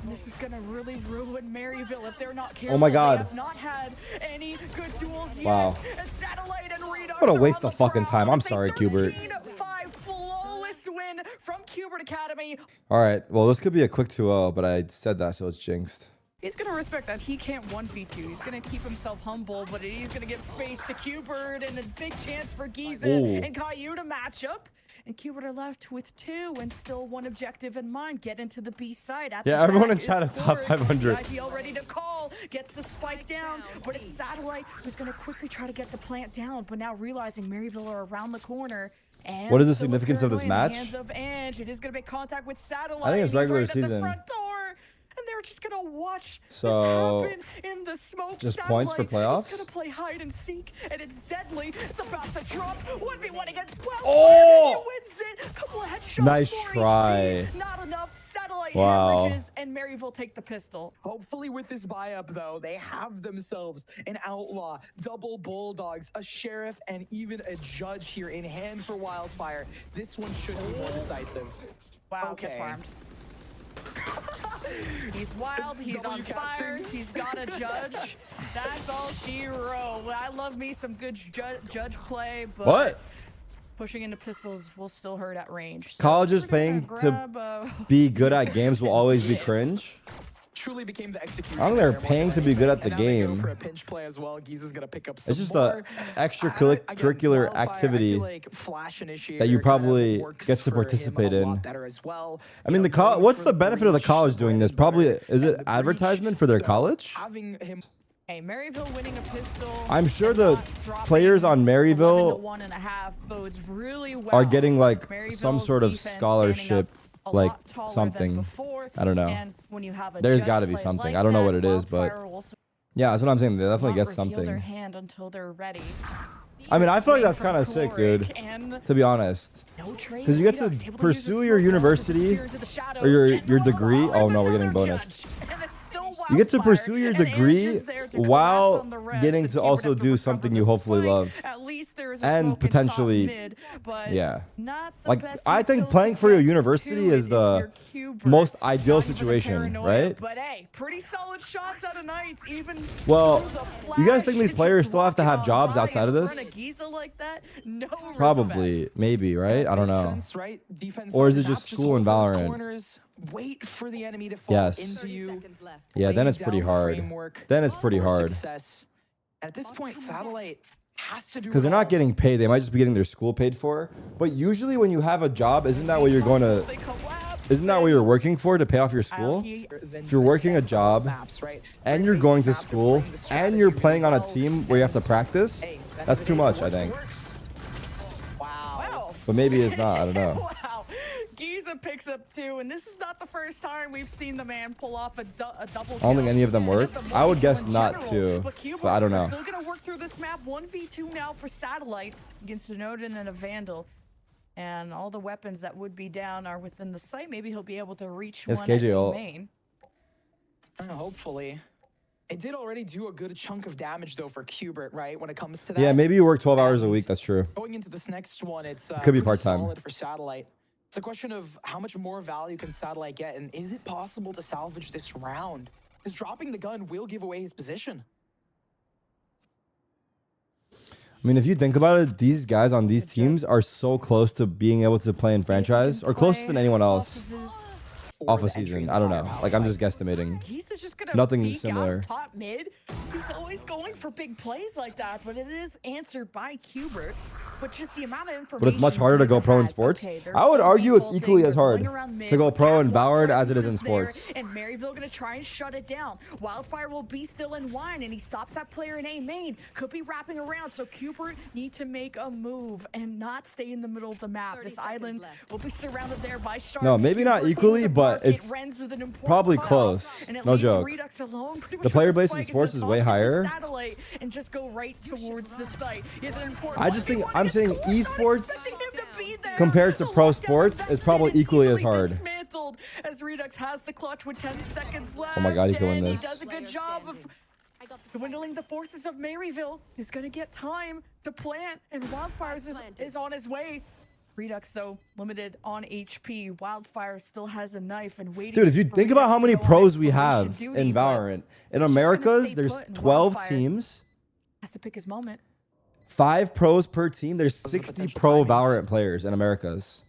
S1: And this is going to really ruin Maryville if they're not careful.
S2: Oh my God.
S1: They have not had any good duels yet.
S2: Wow.
S1: And Satellite and Redux
S2: What a
S1: are
S2: waste
S1: on
S2: of
S1: the
S2: fucking
S1: prowl.
S2: time. I'm
S1: It's a
S2: sorry, Cubert.
S1: 13-5 flawless win from Cubert Academy.
S2: All right. Well, this could be a quick 2-0, but I said that, so it's jinxed.
S1: He's going to respect that he can't 1v2. He's going to keep himself humble, but he's going to give space to Cubert and a big chance for Giza
S2: Ooh.
S1: and Caillou to match up. And Cubert are left with 2 and still one objective in mind. Get into the B side. At
S2: Yeah,
S1: the
S2: everyone
S1: back
S2: in chat is top
S1: Clerk.
S2: 500.
S1: The IPL ready to call. Gets the spike down, but it's Satellite who's going to quickly try to get the plant down. But now realizing Maryville are around the corner. And
S2: What is the
S1: still a
S2: significance of this
S1: paranoia in the
S2: match?
S1: hands of Ange. It is going to make contact with Satellite.
S2: I think it's
S1: He's
S2: regular
S1: right at the
S2: season.
S1: front door, and they're just going to watch
S2: So,
S1: this happen in the smoke.
S2: just points for playoffs?
S1: He's going to play hide and seek, and it's deadly. It's about to drop. 1v1 against 12.
S2: Oh!
S1: He wins it. Couple of headshots.
S2: Nice
S1: 4
S2: try.
S1: HP. Not enough. Satellite
S2: Wow.
S1: hemorrhages, and Maryville take the pistol.
S3: Hopefully with this buy-up, though, they have themselves an outlaw, double bulldogs, a sheriff, and even a judge here in hand for Wildfire. This one should be more decisive.
S1: Wow,
S3: Okay.
S1: get farmed. He's wild, he's on
S3: W
S1: fire,
S3: casting.
S1: he's got a judge. That's all she wrote. I love me some good judge play, but
S2: What?
S1: pushing into pistols will still hurt at range. So
S2: Colleges
S1: we're gonna
S2: paying
S1: grab,
S2: to be good at games will always be cringe.
S3: Truly became the execution.
S2: I don't think they're
S3: player more
S2: paying
S3: than
S2: to be good
S3: anything.
S2: at the
S3: And now they go
S2: game.
S3: for a pinch play as well. Giza's gonna pick up some
S2: It's just
S3: more.
S2: a extracurricular
S3: Again, Wildfire,
S2: activity
S3: I feel like Flash Initiator
S2: that you
S3: kind of
S2: probably
S3: works
S2: get to
S3: for him
S2: participate
S3: a
S2: in.
S3: lot better as well.
S2: I mean,
S3: You
S2: the
S3: know, going
S2: what's
S3: for
S2: the benefit of the
S3: breach,
S2: college doing
S3: bread
S2: this?
S3: and
S2: Probably
S3: butter,
S2: is
S3: and
S2: it
S3: the breach.
S2: advertisement for their
S3: So
S2: college?
S3: having him
S1: Hey, Maryville winning a pistol.
S2: I'm sure
S1: and
S2: the
S1: not dropping
S2: players on
S1: 11 to
S2: Maryville
S1: 1.5 bodes really well.
S2: are getting like
S1: Maryville's
S2: some sort of
S1: defense
S2: scholarship,
S1: standing up a
S2: like
S1: lot taller than
S2: something.
S1: before,
S2: I don't know.
S1: and when you have a
S2: There's
S1: judge
S2: gotta be
S1: play
S2: something.
S1: like
S2: I don't know
S1: that,
S2: what it is, but
S1: Wildfire will
S2: yeah, that's what I'm saying. They definitely
S1: not
S2: get
S1: reveal their
S2: something.
S1: hand until they're ready.
S2: I mean, I feel like
S1: Swing
S2: that's
S1: from
S2: kind of sick,
S1: Chloric
S2: dude.
S1: and
S2: To be honest,
S1: no trade
S2: 'Cause you get to
S1: Redux, able use
S2: pursue
S1: the
S2: your
S1: smoke
S2: university
S1: to disappear into the shadows,
S2: or your
S1: and
S2: degree. Oh no, we're getting
S1: another
S2: bonused.
S1: judge, and it's still
S2: You get to
S1: Wildfire,
S2: pursue your
S1: and Ange
S2: degree
S1: is there to collapse
S2: while
S1: on the rest,
S2: getting
S1: and
S2: to
S1: Cubert
S2: also
S1: have to
S2: do
S1: recover
S2: something
S1: the
S2: you hopefully
S1: spike.
S2: love.
S1: At least there is a
S2: And
S1: smoke in top
S2: potentially-
S1: mid, but
S2: Yeah.
S1: not the
S2: Like,
S1: best
S2: I think
S1: utility
S2: playing for your
S1: get
S2: university
S1: to
S2: is
S1: it
S2: the
S1: if you're Cubert.
S2: most ideal
S1: Not even a
S2: situation,
S1: paranoia,
S2: right?
S1: But hey, pretty solid shots out of Knights, even
S2: Well,
S1: through the
S2: you guys
S1: flash
S2: think these
S1: and
S2: players
S1: just
S2: still have to have
S1: walking
S2: jobs
S1: on by
S2: outside of
S1: in
S2: this?
S1: front of Giza like that? No respect.
S2: Probably, maybe, right? I don't
S3: Makes
S2: know.
S3: sense, right? Defense
S2: Or is
S3: on
S2: it just
S3: maps,
S2: school and
S3: hold those
S2: Valorant?
S3: corners, wait for the enemy to fall
S2: Yes.
S3: into
S4: 30
S3: you.
S4: seconds left.
S2: Yeah, then
S3: lay
S2: it's pretty
S3: down the
S2: hard.
S3: framework
S2: Then it's pretty
S3: for
S2: hard.
S3: success. At this point, Satellite has to do
S2: Because
S3: it
S2: they're not
S3: all.
S2: getting paid. They might just be getting their school paid for. But usually when you have a job, isn't that what you're going to...
S1: They collapse,
S2: Isn't that what you're working for, to pay off your
S1: and
S2: school?
S3: Than
S2: If you're working a
S3: set
S2: job,
S3: maps, right?
S2: and
S3: Three
S2: you're
S3: basic
S2: going to
S3: maps,
S2: school,
S3: playing the
S2: and you're
S3: strategy
S2: playing on a
S3: well,
S2: team where you have to
S3: and,
S2: practice,
S3: hey,
S2: that's too much, I
S3: works,
S2: think.
S3: works. Wow.
S1: Wow.
S2: But maybe it's not, I don't know.
S1: Wow. Giza picks up 2, and this is not the first time we've seen the man pull off a double
S2: I don't think any of them
S1: kill, and
S2: work.
S1: just a
S2: I would guess
S1: multi-kill in
S2: not
S1: general.
S2: to,
S1: Cubert
S2: but I don't
S1: is
S2: know.
S1: Still gonna work through this map. 1v2 now for Satellite against an Odin and a Vandal. And all the weapons that would be down are within the site. Maybe he'll be able to reach
S2: Yes,
S1: one
S2: KJ
S1: at
S2: ult.
S1: main.
S3: Hopefully. It did already do a good chunk of damage, though, for Cubert, right? When it comes to that.
S2: Yeah, maybe you work 12 hours a
S3: And
S2: week, that's true.
S3: Going into this next one, it's
S2: It could be
S3: pretty
S2: part-time.
S3: solid for Satellite. It's a question of how much more value can Satellite get, and is it possible to salvage this round? Because dropping the gun will give away his position.
S2: I mean, if you think about it, these guys on these teams are so close to being able to play in franchise, or closer than anyone else off a
S3: Fourth entry
S2: season.
S3: in
S2: I don't know.
S3: Firepower.
S2: Like, I'm just guesstimating.
S1: He's just gonna
S2: Nothing
S1: peek
S2: similar.
S1: out top mid. He's always going for big plays like that, but it is answered by Cubert. But just the amount of information.
S2: But it's much harder to go
S1: Giza
S2: pro in
S1: has.
S2: sports.
S1: Okay, there's
S2: I would
S1: some
S2: argue it's
S1: defaulting,
S2: equally as
S1: they're
S2: hard
S1: going around mid,
S2: to go
S1: but
S2: pro in
S1: that
S2: Valorant
S1: one
S2: as it is in
S1: presence there,
S2: sports.
S1: And Maryville gonna try and shut it down. Wildfire will be still in line, and he stops that player in A main. Could be wrapping around, so Cubert need to make a move and not stay in the middle of the map.
S4: 30
S1: This
S4: seconds
S1: island
S4: left.
S1: will be surrounded there by sharks.
S2: No, maybe not
S1: Cubert
S2: equally,
S1: cleans the
S2: but
S1: bucket,
S2: it's
S1: Renz with an important
S2: probably
S1: cutoff,
S2: close.
S1: and it
S2: No
S1: leaves
S2: joke.
S1: Redux alone pretty
S2: The
S1: much
S2: player
S1: where
S2: base in
S1: spike
S2: sports
S1: gonna
S2: is way
S1: toss it to
S2: higher.
S1: Satellite and just go right towards the site. He has an important
S2: I just think
S1: 1v1
S2: I'm
S1: against
S2: saying
S1: Cole, not
S2: esports
S1: expecting him to be there.
S2: compared to
S1: The
S2: pro
S1: lockdown
S2: sports is
S1: invested
S2: probably
S1: and
S2: equally as
S1: easily
S2: hard.
S1: dismantled as Redux has the clutch with 10 seconds left.
S2: Oh my God, he can win
S1: and
S2: this.
S1: He does a good job of dwindling the forces of Maryville is going to get time to plant, and Wildfires is on his way. Redux, though, limited on HP. Wildfire still has a knife and waiting.
S2: Dude, if you
S1: for
S2: think about
S1: Redux
S2: how
S1: to
S2: many
S1: go on
S2: pros we
S1: exploration
S2: have
S1: duty,
S2: in
S1: but
S2: Valorant. In
S1: he's trying to
S2: Americas,
S1: stay
S2: there's
S1: put, and
S2: 12
S1: Wildfire
S2: teams.
S1: has to pick his moment.
S2: 5 pros per team. There's
S3: Those are
S2: 60
S3: potential
S2: pro
S3: timings.
S2: Valorant players in Americas.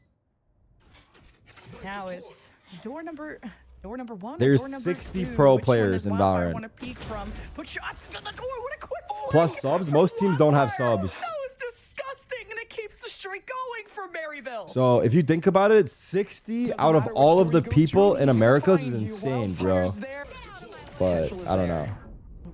S1: Now it's door number one.
S2: There's
S1: door number
S2: 60
S1: two.
S2: pro
S1: Which one
S2: players
S1: does
S2: in
S1: Wildfire
S2: Valorant.
S1: want to peek from? Put shots into the door. What a quick
S2: Plus
S1: fling
S2: subs.
S1: from
S2: Most teams don't have
S1: Wildfire.
S2: subs.
S1: That was disgusting, and it keeps the streak going for Maryville.
S2: So if you think about it, 60 out of all of the people in Americas is insane, bro. But I don't know.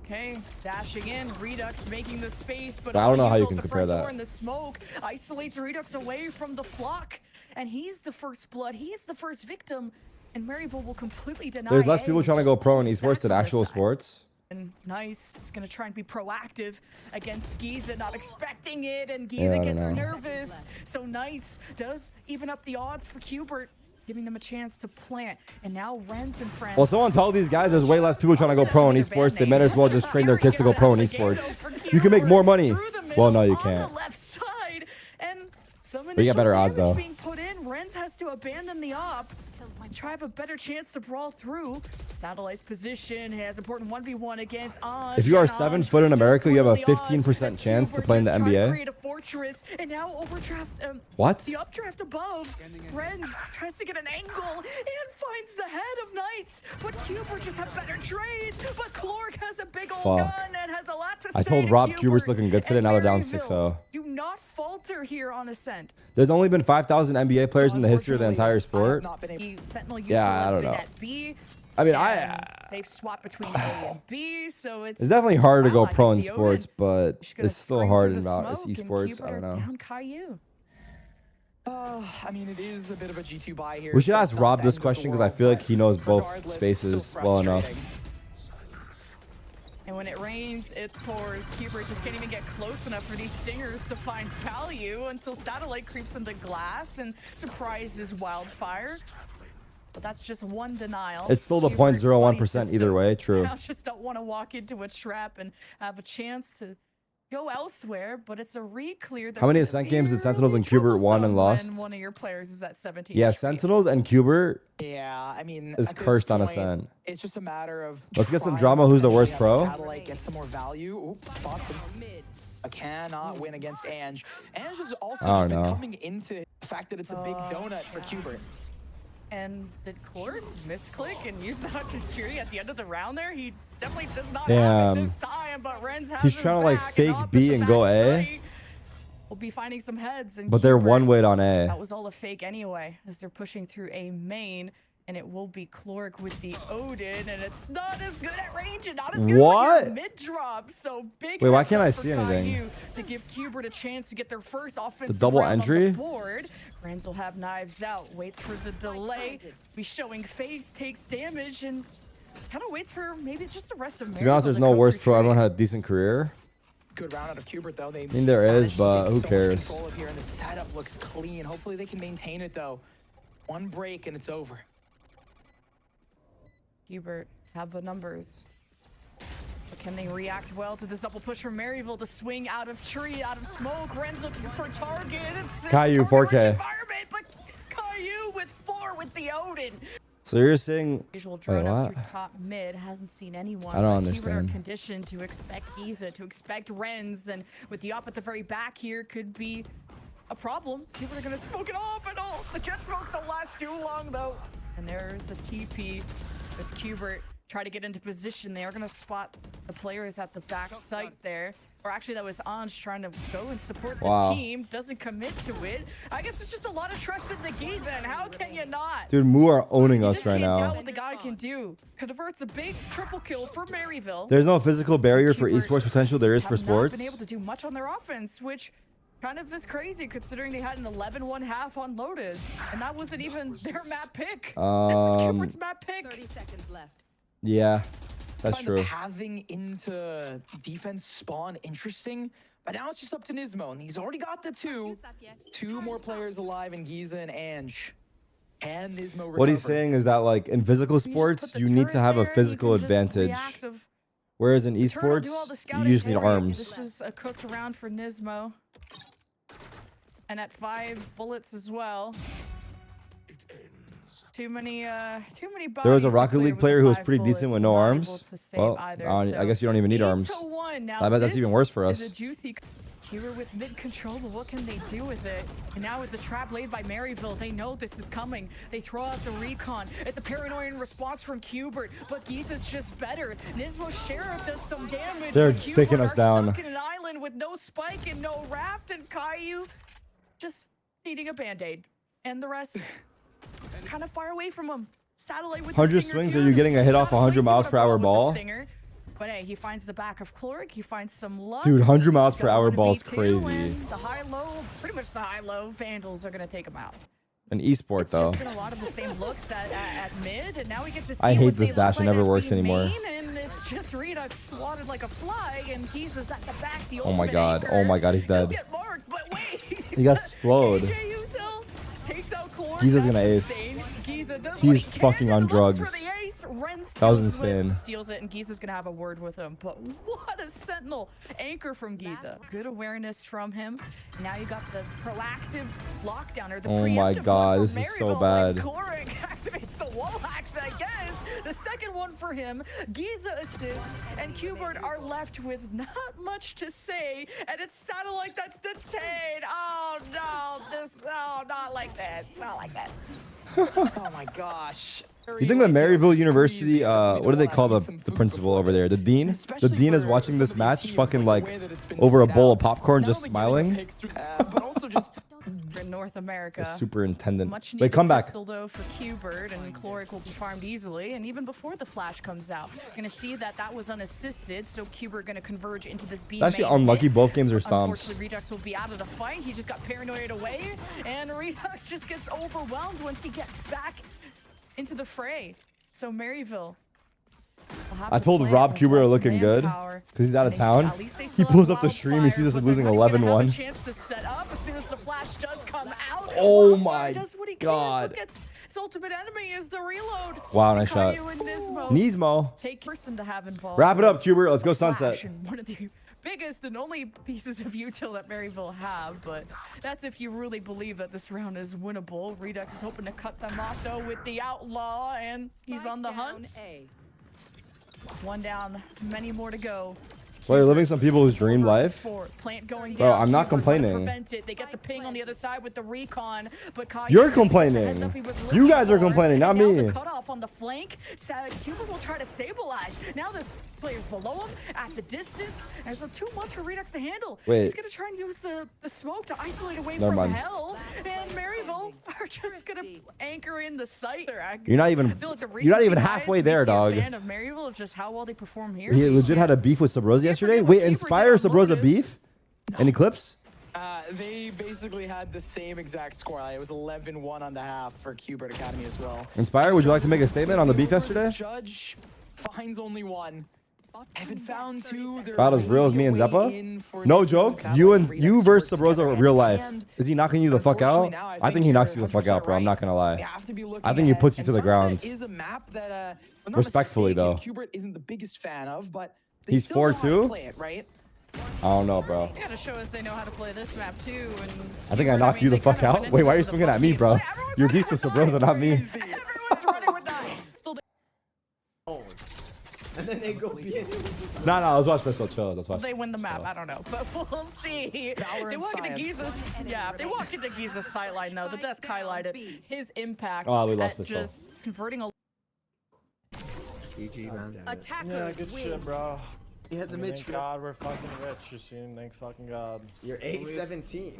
S1: Okay, dashing in, Redux making the space, but
S2: I don't know how you
S1: Utah
S2: can
S1: at the
S2: compare
S1: front door
S2: that.
S1: in the smoke isolates Redux away from the flock, and he's the first blood. He's the first victim, and Maryville will completely deny.
S2: There's less people
S1: A,
S2: trying to
S1: just
S2: go pro in
S1: all the
S2: esports
S1: stats
S2: than
S1: on this
S2: actual
S1: side.
S2: sports.
S1: And Nice is going to try and be proactive against Giza, not expecting it, and
S2: Yeah,
S1: Giza
S2: I don't
S1: gets
S2: know.
S1: nervous. So Knights does even up the odds for Cubert, giving them a chance to plant. And now Renz and friends.
S2: Well, someone told these guys there's way less people trying to go pro in esports. They might as well just train their kids to go pro in esports. You can make more money. Well, no, you can't.
S1: On the left side, and some
S2: But you got better odds,
S1: initial
S2: though.
S1: damage being put in. Renz has to abandon the op. Try have a better chance to brawl through. Satellite's position has important 1v1 against Anj.
S2: If you are
S1: and
S2: 7
S1: Anj
S2: foot in
S1: just
S2: America, you have a
S1: swindled the odds
S2: 15%
S1: as
S2: chance to
S1: Cubert
S2: play in the
S1: just tried to
S2: NBA.
S1: create a fortress, and now overdraft.
S2: What?
S1: The updraft above. Renz tries to get an angle and finds the head of Knights, but Cubert just have better trades. But Clork has a big old
S2: Fuck.
S1: gun and has a lot to
S2: I
S1: say
S2: told
S1: to
S2: Rob
S1: Cubert.
S2: Cubert's looking good today.
S1: And
S2: Now they're down
S1: Maryville
S2: 6-0.
S1: Do not falter here on Ascent.
S2: There's only been 5,000 NBA players in the history of the entire sport.
S1: The Sentinel
S2: Yeah, I
S1: has
S2: don't
S1: been
S2: know.
S1: at B.
S2: I mean,
S1: and they've swapped between A and B, so it's
S2: It's definitely hard to
S1: wow,
S2: go
S1: I
S2: pro in
S1: guess the
S2: sports,
S1: Odin
S2: but
S1: just gonna
S2: it's still
S1: spring
S2: hard
S1: through
S2: in
S1: the
S2: esports.
S1: smoke, and
S2: I don't know.
S1: Down Caillou.
S3: I mean, it is a bit of a G2 buy here.
S2: We should
S3: so
S2: ask
S3: it's not
S2: Rob
S3: the
S2: this
S3: end of the
S2: question because I
S3: world,
S2: feel like
S3: but
S2: he knows both
S3: regardless,
S2: spaces
S3: still
S2: well enough.
S3: frustrating.
S1: And when it rains, it pours. Cubert just can't even get close enough for these stingers to find value until Satellite creeps into glass and surprises Wildfire. But that's just one denial.
S2: It's still the
S1: Cubert
S2: 0.01%
S1: money
S2: either way,
S1: system
S2: true.
S1: now just don't want to walk into a trap and have a chance to go elsewhere, but it's a re-clear.
S2: How many Ascent games did Sentinels and Cubert won and lost?
S1: When one of your players is at 17
S2: Yeah,
S1: HP.
S2: Sentinels and Cubert
S3: Yeah, I mean,
S2: is
S3: at this
S2: cursed on
S3: point,
S2: Ascent.
S3: It's just a matter of
S2: Let's get some
S3: trying
S2: drama.
S3: to
S2: Who's the worst
S3: potentially
S2: pro?
S3: have Satellite get some more value. Oops, spots him.
S4: Mid.
S3: Cannot win against Anj. Anj has also
S2: I
S3: just
S2: don't
S3: been
S2: know.
S3: coming into the fact that it's a big donut for Cubert.
S1: And did Clork misclick and use the Hatsuri at the end of the round there? He definitely does not
S2: Damn.
S1: have it this time, but Renz has
S2: He's
S1: his
S2: trying to, like,
S1: back,
S2: fake
S1: off
S2: B
S1: the
S2: and go
S1: back
S2: A.
S1: three. We'll be finding some heads. And
S2: But they're
S1: Cubert,
S2: one weight on A.
S1: that was all a fake anyway, as they're pushing through a main. And it will be Clork with the Odin, and it's not as good at range and not as good
S2: What?
S1: at mid drop. So big.
S2: Wait, why
S1: heads
S2: can't
S1: up
S2: I
S1: for
S2: see anything?
S1: Caillou to give Cubert a chance to get their first offensive
S2: double
S1: round on
S2: entry?
S1: the board. Renz will have knives out, waits for the delay, be showing face, takes damage, and kind of waits for maybe just the rest of.
S2: To be honest, there's no worse pro. Everyone had a decent career.
S3: Good round out of Cubert though. They
S2: mean, there is,
S3: managed to
S2: but
S3: take
S2: who
S3: so much
S2: cares?
S3: control of here, and the setup looks clean. Hopefully they can maintain it though. One break and it's over.
S1: Cubert have the numbers. But can they react well to this double push from Maryville to swing out of tree, out of smoke? Renz looking for target. It's
S2: Caillou,
S1: target-rich
S2: 4K.
S1: environment, but Caillou with 4 with the Odin.
S2: So you're saying,
S1: Visual
S2: wait,
S1: drone up
S2: what?
S1: through top mid hasn't seen anyone.
S2: I don't
S1: but Cubert
S2: understand.
S1: are conditioned to expect Giza, to expect Renz, and with the op at the very back here could be a problem. People are gonna smoke it off and all. The jet smokes don't last too long though. And there's a TP as Cubert try to get into position. They are gonna spot the players at the back site there. Or actually that was Anj trying to go and support the
S2: Wow.
S1: team. Doesn't commit to it. I guess it's just a lot of trust in the Giza, and how can you not?
S2: Dude, Moo are owning us
S1: Just
S2: right
S1: can't tell
S2: now.
S1: what the guy can do. Converts a big triple kill for Maryville.
S2: There's no physical barrier for
S1: Cubert
S2: esports potential. There is for
S1: have not
S2: sports.
S1: been able to do much on their offense, which kind of is crazy considering they had an 11-1 half on Lotus, and that wasn't even their map pick. This is Cubert's map pick.
S4: 30 seconds left.
S2: Yeah, that's
S3: Find
S2: true.
S3: the pathing into defense spawn interesting, but now it's just up to Nismo, and he's already got the two. Two more players alive in Giza and Anj. And Nismo
S2: What he's
S3: recover.
S2: saying is that, like, in physical
S1: You just
S2: sports,
S1: put the
S2: you need to
S1: turret
S2: have a
S1: there, you
S2: physical
S1: can just
S2: advantage.
S1: react of
S2: Whereas in
S1: Turtle do all
S2: esports,
S1: the
S2: you
S1: scouting
S2: usually need
S1: for you.
S2: arms.
S1: This is a cooked round for Nismo. And at 5 bullets as well. Too many
S2: There was
S1: bodies
S2: a
S1: to
S2: Rocket
S1: clear
S2: League
S1: with
S2: player
S1: the
S2: who was
S1: 5
S2: pretty decent with
S1: bullets,
S2: no
S1: not
S2: arms.
S1: able to save
S2: Well,
S1: either,
S2: I guess you don't even need arms.
S1: 8-1. Now
S2: I bet that's
S1: this
S2: even worse for
S1: is
S2: us.
S1: a juicy Cubert with mid control, but what can they do with it? And now it's a trap laid by Maryville. They know this is coming. They throw out the recon. It's a paranoid response from Cubert, but Giza's just better. Nismo Sheriff does some damage.
S2: They're
S1: but Cubert
S2: taking us
S1: are
S2: down.
S1: Stuck in an island with no spike and no raft, and Caillou just needing a band-aid. And the rest kind of far away from him. Satellite with
S2: 100
S1: the stinger
S2: swings,
S1: too.
S2: are you getting a hit
S1: Not
S2: off a 100
S1: place
S2: miles
S1: you
S2: per
S1: wanna
S2: hour
S1: with the
S2: ball?
S1: stinger. But hey, he finds the back of Cloric. He finds some luck.
S2: Dude, 100 miles
S1: He's
S2: per
S1: got
S2: hour
S1: 1v2,
S2: ball's crazy.
S1: and the high-low, pretty much the high-low Vandals are going to take him out.
S2: An esport
S1: It's
S2: though.
S1: just been a lot of the same looks at mid, and now we get to see
S2: I hate
S1: what
S2: this
S1: they
S2: dash.
S1: look
S2: It
S1: like
S2: never
S1: as
S2: works
S1: being
S2: anymore.
S1: main, and it's just Redux swatted like a fly, and Giza's at the back. The
S2: Oh my
S1: ultimate
S2: god.
S1: anchor.
S2: Oh my god, he's
S1: He'll
S2: dead.
S1: get marked, but wait.
S2: He got slowed.
S1: AJ Util takes out Cloric.
S2: Giza's
S1: That's
S2: gonna ace.
S1: insane. Giza does what
S2: He's
S1: he can
S2: fucking on
S1: and looks
S2: drugs.
S1: for the ace. Ren
S2: That was
S1: steals it,
S2: insane.
S1: Steals it, and Giza's gonna have a word with him. But what a sentinel anchor from Giza. Good awareness from him. Now you got the proactive lockdown or the
S2: Oh my
S1: preemptive
S2: god,
S1: one
S2: this
S1: from
S2: is so
S1: Maryville,
S2: bad.
S1: like Cloric activates the wall hacks, I guess. The second one for him. Giza assists, and Cubert are left with not much to say, and it's Satellite that's detained. Oh no, not like that. Not like that.
S3: Oh my gosh.
S2: You think that Maryville University, what do they call the principal over there? The dean? The dean is watching this match fucking like over a bowl of popcorn just smiling?
S3: But also just
S1: In North America.
S2: The superintendent.
S1: Much
S2: Wait,
S1: needed
S2: come back.
S1: pistol though for Cubert, and Cloric will be farmed easily. And even before the flash comes out, you're gonna see that that was unassisted. So Cubert gonna converge into this B.
S2: Actually
S1: main
S2: unlucky,
S1: hit.
S2: both games are stomps.
S1: Unfortunately, Redux will be out of the fight. He just got paranoid away, and Redux just gets overwhelmed once he gets back into the fray. So Maryville.
S2: I told Rob Cubert looking good because he's out of town. He pulls up the stream, he sees us losing 11-1.
S1: Chance to set up as soon as the flash does come out.
S2: Oh
S1: Wildfire
S2: my
S1: does what he can.
S2: god.
S1: Look, its ultimate enemy is the reload.
S2: Wow, nice shot.
S1: Caillou and Nismo
S2: Nismo.
S1: take person to have involved.
S2: Wrap it up, Cubert. Let's go
S1: Flash,
S2: sunset.
S1: and one of the biggest and only pieces of util that Maryville have, but that's if you really believe that this round is winnable. Redux is hoping to cut them off though with the outlaw, and he's on the hunt. One down, many more to go.
S2: Well, you're living some people's dream life.
S1: Plant going
S2: Bro,
S1: down.
S2: I'm not
S1: Cubert trying to
S2: complaining.
S1: prevent it. They get the ping on the other side with the recon, but Caillou
S2: You're
S1: gets the
S2: complaining.
S1: heads up he was
S2: You
S1: looking
S2: guys are
S1: for,
S2: complaining, not
S1: and now
S2: me.
S1: the cutoff on the flank. Cubert will try to stabilize. Now there's players below him at the distance. There's too much for Redux to handle.
S2: Wait.
S1: He's gonna try and use the smoke to isolate away
S2: Never
S1: from
S2: mind.
S1: hell, and Maryville are just gonna anchor in the site.
S2: You're not even.
S1: I feel like the
S2: You're not
S1: recency
S2: even
S1: bias
S2: halfway
S1: we
S2: there,
S1: see a
S2: dog.
S1: fan of Maryville of just how well they perform here.
S2: He legit had a beef with Sabrosa yesterday. Wait, Inspire Sabrosa beef? Any clips?
S3: they basically had the same exact score. It was 11-1 on the half for Cubert Academy as well.
S2: Inspire, would you like to make a statement on the beef yesterday?
S3: Judge finds only one. Haven't found two. They're
S2: About as real as me and
S3: way
S2: Zeppa?
S3: in for
S2: No
S3: this
S2: joke.
S3: Satellite
S2: You
S3: Redux
S2: versus
S3: together.
S2: Sabrosa real life.
S3: And
S2: Is he knocking you the fuck out?
S3: unfortunately now,
S2: I think he knocks you
S3: you're
S2: the fuck out, bro. I'm not gonna
S3: We
S2: lie.
S3: have to be looking
S2: I think he
S3: ahead,
S2: puts you
S3: and
S2: to the
S3: Sunset
S2: ground.
S3: is a map that, if I'm not
S2: Respectfully,
S3: mistaken,
S2: though.
S3: Cubert isn't the biggest fan of, but they
S2: He's
S3: still know how to
S2: 4-2?
S3: play it, right?
S2: I don't know, bro.
S1: They gotta show us they know how to play this map too. And
S2: I think I
S1: Cubert,
S2: knocked you
S1: mean,
S2: the
S1: they
S2: fuck
S1: kinda
S2: out.
S1: went
S2: Wait,
S1: into
S2: why are you
S1: the
S2: swinging at
S1: fuck
S2: me,
S1: game.
S2: bro?
S1: Like, everyone's
S2: Your
S1: running
S2: beast with
S1: with
S2: Sabrosa,
S1: knives.
S2: not me.
S1: Everyone's running with knives. Still
S5: And then they go B.
S2: Nah, let's watch pistol. Chill. Let's watch.
S1: they win the map.
S2: Chill.
S1: I don't know, but we'll see.
S3: Valor
S1: They
S3: and
S1: walk into
S3: science.
S1: Giza's. Yeah, if they walk into Giza's sightline though, the desk highlighted his impact
S2: Oh, we lost
S1: at
S2: pistol.
S1: just converting a.
S5: GG, man.
S4: Attackers
S6: Yeah, good
S4: win.
S6: shit, bro.
S5: You had the
S6: Thank
S5: mid
S6: God we're fucking rich, Justine. Thank fucking God.
S5: You're 8-17.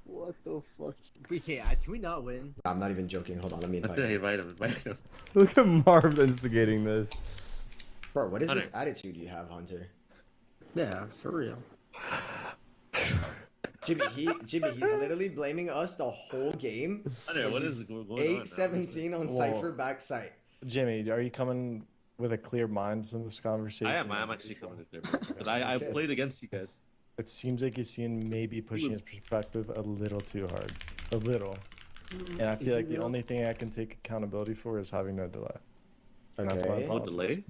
S5: What the fuck?
S7: We can't. Can we not win?
S5: I'm not even joking. Hold on, let me invite
S7: Yeah,
S5: you.
S7: invite him.
S2: Look at Marv instigating this.
S5: Bro, what is this
S7: Hunter.
S5: attitude you have, Hunter?
S7: Yeah, for real.
S5: Jimmy, he's literally blaming us the whole game.
S7: Hunter, what is going on?
S5: 8-17 on
S6: Whoa.
S5: Cypher backside.
S6: Jimmy, are you coming with a clear mind in this conversation?
S7: I am actually coming to there. But I've played against you guys.
S6: It seems like you're seeing maybe pushing his perspective a little too hard. A little. And I feel like the only thing I can take accountability for is having no delay. That's my
S5: Okay.
S7: No
S6: problem.
S7: delay.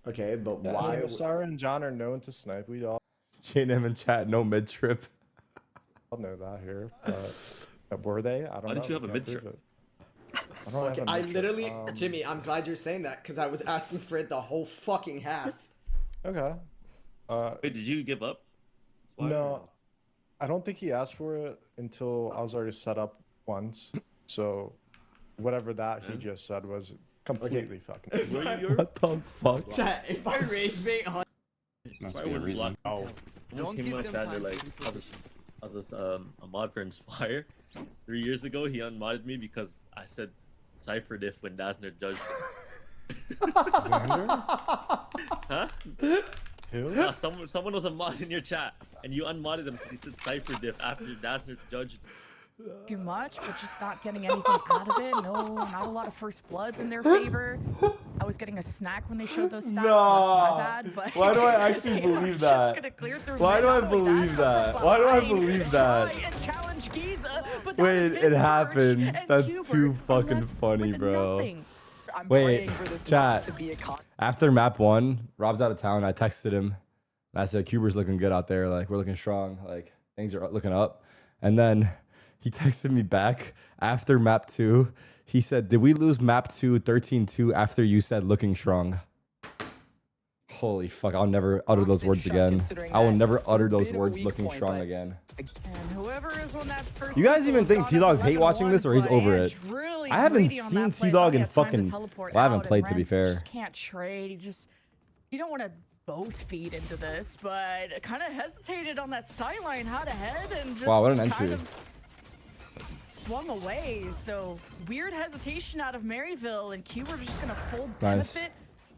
S5: Okay, but
S6: Yeah,
S5: why?
S6: Sarah and John are known to snipe. We all
S2: JNM in chat, no mid trip.
S6: know that here. But were they? I don't know.
S7: Why didn't you have a
S6: Can't
S7: mid-trip?
S6: prove it. I don't
S5: Okay,
S6: have a
S5: I
S6: mid-trip.
S5: literally, Jimmy, I'm glad you're saying that because I was asking for it the whole fucking half.
S6: Okay.
S7: Wait, did you give up? Why?
S6: No, I don't think he asked for it until I was already set up once. So whatever that he just said was completely fucking.
S7: Were you?
S2: What the fuck?
S5: Chat, if I rage bait on
S7: Why would you block? Oh. Someone came on that they're like, I was a mod for Inspire 3 years ago. He unmodded me because I said Cypher diff when Dazzler judged him. Huh?
S6: Who?
S7: Someone was a mod in your chat and you unmodded him because he said Cypher diff after Dazzler judged.
S1: Too much, but just not getting anything out of it. No, not a lot of first bloods in their favor. I was getting a snack when they showed those stats. So that's my bad, but
S2: Why do I actually
S1: they were
S2: believe
S1: just
S2: that?
S1: gonna clear through
S2: Why do I
S1: mid.
S2: believe
S1: Not
S2: that?
S1: from
S2: Why do I
S1: behind.
S2: believe that?
S1: Try and challenge Giza, but that
S2: Wait,
S1: was
S2: it
S1: his
S2: happens.
S1: perch, and
S2: That's
S1: Cubert
S2: too fucking
S1: left
S2: funny,
S1: with
S2: bro.
S1: nothing.
S3: I'm
S2: Wait,
S3: praying for this
S2: chat.
S3: not to be a
S2: After map 1, Rob's out of town. I texted him. And I said, Cubert's looking good out there. Like, we're looking strong. Like, things are looking up. And then he texted me back after map 2. He said, did we lose map 2 13-2 after you said looking strong? Holy fuck, I'll never utter those words again. I will never utter those words looking strong again.
S1: And whoever is on that first
S2: You guys even think
S1: whistle has
S2: T-Dog's hate
S1: gone
S2: watching this or he's
S1: but
S2: over
S1: Edge
S2: it?
S1: really
S2: I haven't
S1: greedy on
S2: seen
S1: that play.
S2: T-Dog
S1: Thought he
S2: in
S1: had time to
S2: fucking...
S1: teleport
S2: Well, I haven't
S1: out,
S2: played,
S1: and
S2: to be
S1: Rens
S2: fair.
S1: just can't trade. You don't want to both feed into this, but kind of hesitated on that sideline, had ahead, and just
S2: Wow, what an
S1: kind
S2: entry.
S1: of swung away. So weird hesitation out of Maryville, and Cubert is just gonna full
S2: Nice.
S1: benefit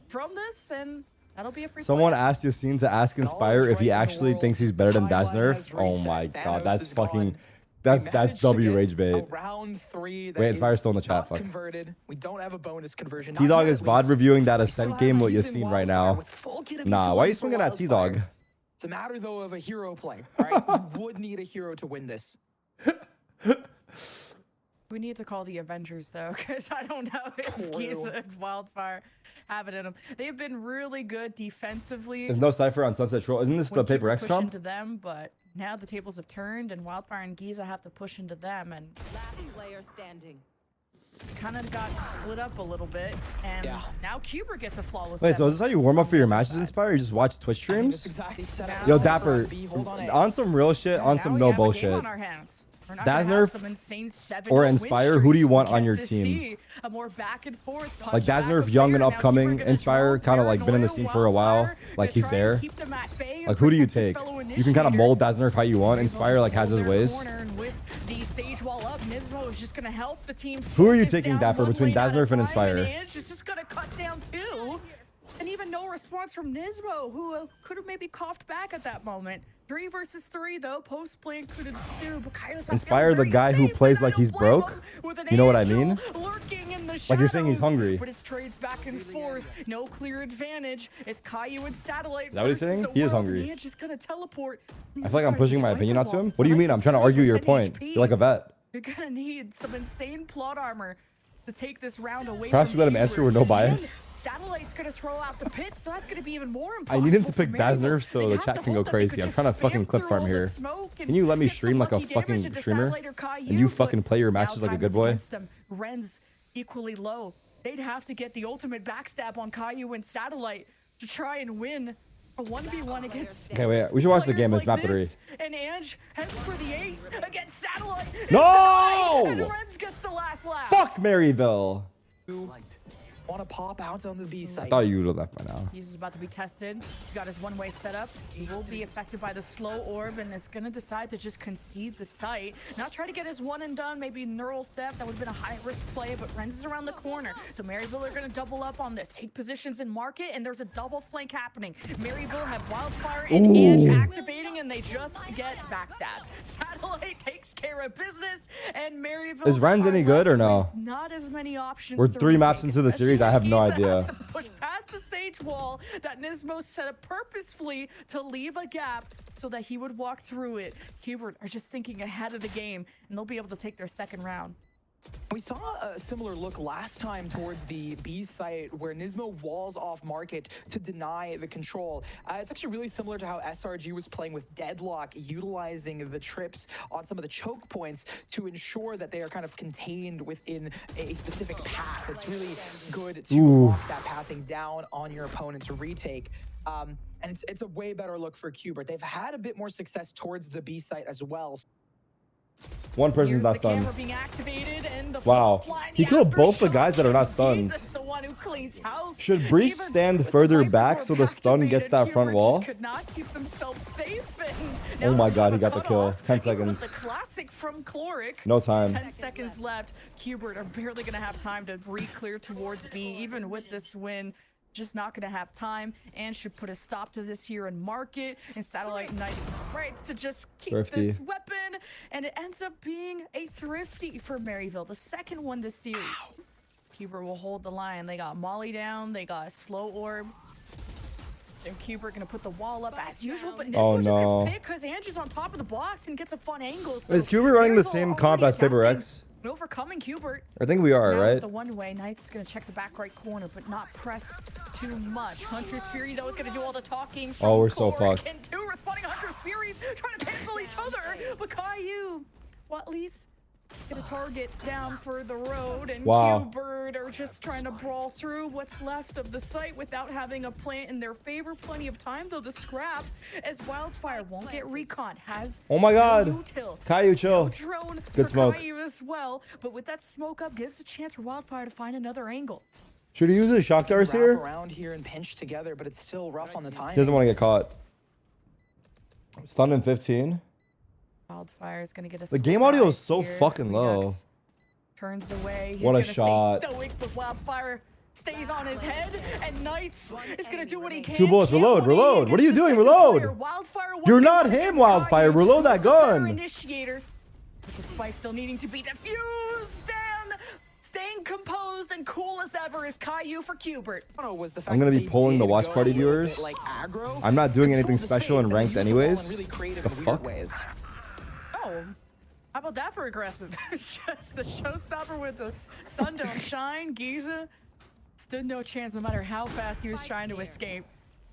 S1: from this, and that'll be a free
S2: Someone
S1: play.
S2: asked Yassine to ask Inspire if he actually thinks he's better than
S3: Timeline has
S2: Dazznerf. Oh
S3: reset.
S2: my
S3: Thanos
S2: god, that's
S3: is
S2: fucking...
S3: gone.
S2: That's
S3: We managed to
S2: W
S3: get
S2: rage bait.
S3: a round 3 that
S2: Wait, Inspire's
S3: is
S2: still in the chat,
S3: not
S2: fuck.
S3: converted. We don't have a bonus conversion.
S2: T-Dog
S3: Not
S2: is
S3: yet, at
S2: VOD
S3: least.
S2: reviewing that
S3: We still
S2: Ascent
S3: have
S2: game with
S3: Reason
S2: Yassine right
S3: Wildfire
S2: now.
S3: with full get
S2: Nah, why are you
S3: for
S2: swinging at
S3: Wildfire.
S2: T-Dog?
S3: It's a matter though of a hero play, right? You would need a hero to win this.
S1: We need to call the Avengers though, because I don't know if
S3: True.
S1: Giza and Wildfire have it in them. They've been really good defensively.
S2: There's no Cypher on Sunset Troll. Isn't this the
S1: when
S2: Paper
S1: Cubert
S2: X
S1: pushed
S2: comp?
S1: into them, but now the tables have turned, and Wildfire and Giza have to push into them, and
S4: Last player standing.
S1: kind of got split up a little bit. And
S3: Yeah.
S1: now Cubert gets a flawless.
S2: Wait, so
S1: seven.
S2: is this how you warm up for your matches, Inspire? You just watch Twitch
S3: I mean, that's
S2: streams?
S3: exactly set up
S2: Yo,
S3: for
S2: Dapper,
S3: B, hold on A.
S2: on some real shit, on
S1: Now
S2: some
S1: we
S2: no
S1: have a game
S2: bullshit.
S1: on our hands. We're not gonna have
S2: Dazznerf
S1: some insane 7-0
S2: or
S1: win
S2: Inspire, who do you
S1: streak.
S2: want
S1: We
S2: on
S1: get
S2: your
S1: to
S2: team?
S1: see a more back and forth
S2: Like
S1: punch back
S2: Dazznerf,
S1: of
S2: young and
S1: player. Now
S2: upcoming,
S1: Cubert gonna
S2: Inspire,
S1: draw
S2: kind of like been in the
S1: paranoia,
S2: scene for a while,
S1: Wildfire
S2: like
S1: gonna
S2: he's
S1: try and
S2: there.
S1: keep them at bay and
S2: Like who do you
S1: protect his
S2: take?
S1: fellow
S2: You can kind of
S1: initiator.
S2: mold Dazznerf how you want. Inspire like has his
S1: Hold their
S2: ways.
S1: corner, and with the sage wall up, Nismo is just gonna help the team.
S2: Who are you
S1: focus
S2: taking,
S1: down
S2: Dapper,
S1: one
S2: between
S1: lane at a
S2: Dazznerf and
S1: time,
S2: Inspire?
S1: Edge is just gonna cut down 2. And even no response from Nismo, who could have maybe coughed back at that moment. 3 versus 3 though, post play could ensue. But Kaios
S2: Inspire the guy who plays like he's broke? You know what I mean? Like you're saying he's hungry.
S1: But it's trades back and forth. No clear advantage. It's Caillou and Satellite.
S2: Is that what he's
S1: versus
S2: saying?
S1: the
S2: He is
S1: world,
S2: hungry.
S1: and Edge is gonna teleport.
S2: I feel like I'm pushing my opinion onto him. What do you mean? I'm trying to argue your point. You're like a vet.
S1: You're gonna need some insane plot armor to take this round away.
S2: Perhaps
S1: from
S2: you let him
S1: Cubert.
S2: answer with no
S1: And
S2: bias.
S1: Satellite's gonna throw out the pit, so that's gonna be even more
S2: I
S1: impossible.
S2: need him to
S1: for
S2: pick
S1: Maryville.
S2: Dazznerf so
S1: They
S2: the
S1: have
S2: chat
S1: to
S2: can go
S1: hope that they
S2: crazy.
S1: could
S2: I'm
S1: just
S2: trying to
S1: spam
S2: fucking clip
S1: through
S2: farm
S1: all the
S2: here.
S1: smoke and
S2: Can you let me
S1: get some
S2: stream like a
S1: lucky damage
S2: fucking
S1: into
S2: streamer?
S1: Satellite or Caillou,
S2: And you
S1: but
S2: fucking play your
S1: now
S2: matches like a
S1: time
S2: good
S1: is
S2: boy?
S1: against them. Ren's equally low. They'd have to get the ultimate backstab on Caillou and Satellite to try and win a 1v1 against.
S2: Okay, wait. We should watch the
S1: players
S2: game. It's
S1: like
S2: map 3.
S1: this. And Ange heads for the ace against Satellite.
S2: No!
S1: And Renz gets the last laugh.
S2: Fuck Maryville.
S3: Want to pop out on the B
S2: I
S3: side.
S2: thought you would have left by now.
S1: He's about to be tested. He's got his one-way setup. He will be affected by the slow orb and is going to decide to just concede the site. Not try to get his one and done, maybe neural theft. That would have been a high-risk play, but Renz is around the corner. So Maryville are going to double up on this. Take positions in market, and there's a double flank happening. Maryville have Wildfire and Ange activating, and they just get backstabbed. Satellite takes care of business, and Maryville
S2: Is Renz
S1: are
S2: any good or
S1: left
S2: no?
S1: with not as many options.
S2: We're
S1: to
S2: 3 maps
S1: retake,
S2: into the series. I have no
S1: especially
S2: idea.
S1: Giza has to push past the sage wall that Nismo set up purposefully to leave a gap so that he would walk through it. Cubert are just thinking ahead of the game, and they'll be able to take their second round.
S3: We saw a similar look last time towards the B site where Nismo walls off market to deny the control. It's actually really similar to how SRG was playing with Deadlock, utilizing the trips on some of the choke points to ensure that they are kind of contained within a specific path. It's really good to lock that pathing down on your opponent's retake. And it's a way better look for Cubert. They've had a bit more success towards the B site as well.
S2: One person's
S1: Here's
S2: not
S1: the
S2: stunned.
S1: camera being activated and the
S2: Wow.
S1: fault line,
S2: He
S1: the
S2: killed both the
S1: aftershock.
S2: guys that are not stunned.
S1: Jesus, the one who cleans house.
S2: Should Breach
S1: Even
S2: stand
S1: with the
S2: further
S1: Vipers
S2: back
S1: who
S2: so
S1: are
S2: the stun gets that
S1: activated,
S2: front
S1: Cubert
S2: wall?
S1: just could not keep themselves safe. And
S2: Oh
S1: now
S2: my
S1: they
S2: god,
S1: have
S2: he
S1: a
S2: got the kill.
S1: cutoff.
S2: 10
S1: Even
S2: seconds.
S1: with the classic from Cloric.
S2: No time.
S1: 10 seconds left. Cubert are barely going to have time to re-clear towards B. Even with this win, just not going to have time, and should put a stop to this here and market. And Satellite Knight right to just keep
S2: Thrifty.
S1: this weapon, and it ends up being a thrifty for Maryville, the second one this series. Cubert will hold the line. They got Molly down, they got Slow Orb. So Cubert gonna put the wall up as usual, but
S2: Oh,
S1: Nismo
S2: no.
S1: just gets picked because Andrew's on top of the box and gets a fun angle. So
S2: Is Cubert running the
S1: Maryville
S2: same comp
S1: already
S2: as Paper
S1: adapting,
S2: X?
S1: overcoming Cubert.
S2: I think we are,
S1: Now
S2: right?
S1: the one way, Knight's gonna check the back right corner, but not press too much. Hunter's Fury though is gonna do all the talking.
S2: Oh, we're so
S1: Cloric,
S2: fucked.
S1: And two responding Hunter's Furies trying to cancel each other. But Caillou, well, at least get a target down for the road, and
S2: Wow.
S1: Cubert are just trying to brawl through what's left of the site without having a plant in their favor. Plenty of time though. The scrap as Wildfire won't get recon. Has
S2: Oh my god.
S1: no util.
S2: Caillou, chill.
S1: Drone
S2: Good
S1: for
S2: smoke.
S1: Caillou as well, but with that smoke up, gives a chance for Wildfire to find another angle.
S2: Should he use his shock dars
S3: Wrap
S2: here?
S3: around here and pinch together, but it's still rough on the time.
S2: He doesn't want to get caught. Stunned in 15.
S1: Wildfire is gonna get a
S2: The game
S1: surprise
S2: audio is so
S1: here.
S2: fucking low.
S1: Redux turns away. He's
S2: What a
S1: gonna
S2: shot.
S1: Stay stoic, but Wildfire stays on his head, and Knights is gonna do what he can.
S2: 2 bullets.
S1: Can't
S2: Reload,
S1: one
S2: reload. What are you
S1: against the
S2: doing?
S1: second
S2: Reload.
S1: player. Wildfire
S2: You're
S1: one
S2: not
S1: against
S2: him,
S1: Caillou.
S2: Wildfire. Reload that
S1: Who's the better
S2: gun.
S1: Initiator. But despite still needing to be defused, Dan staying composed and cool as ever is Caillou for Cubert.
S3: Was the fact
S2: I'm gonna
S3: that
S2: be
S3: they
S2: polling the
S3: did
S2: watch
S3: go
S2: party
S3: a little bit,
S2: viewers.
S3: like aggro,
S2: I'm not doing anything
S3: controlled the
S2: special
S3: space,
S2: in
S3: and
S2: ranked
S3: used the ball in
S2: anyways.
S3: really creative
S2: The
S3: and weird
S2: fuck?
S3: ways.
S1: Oh, how about that for aggressive? Just the showstopper with the sun don't shine. Giza stood no chance no matter how fast he was trying to escape.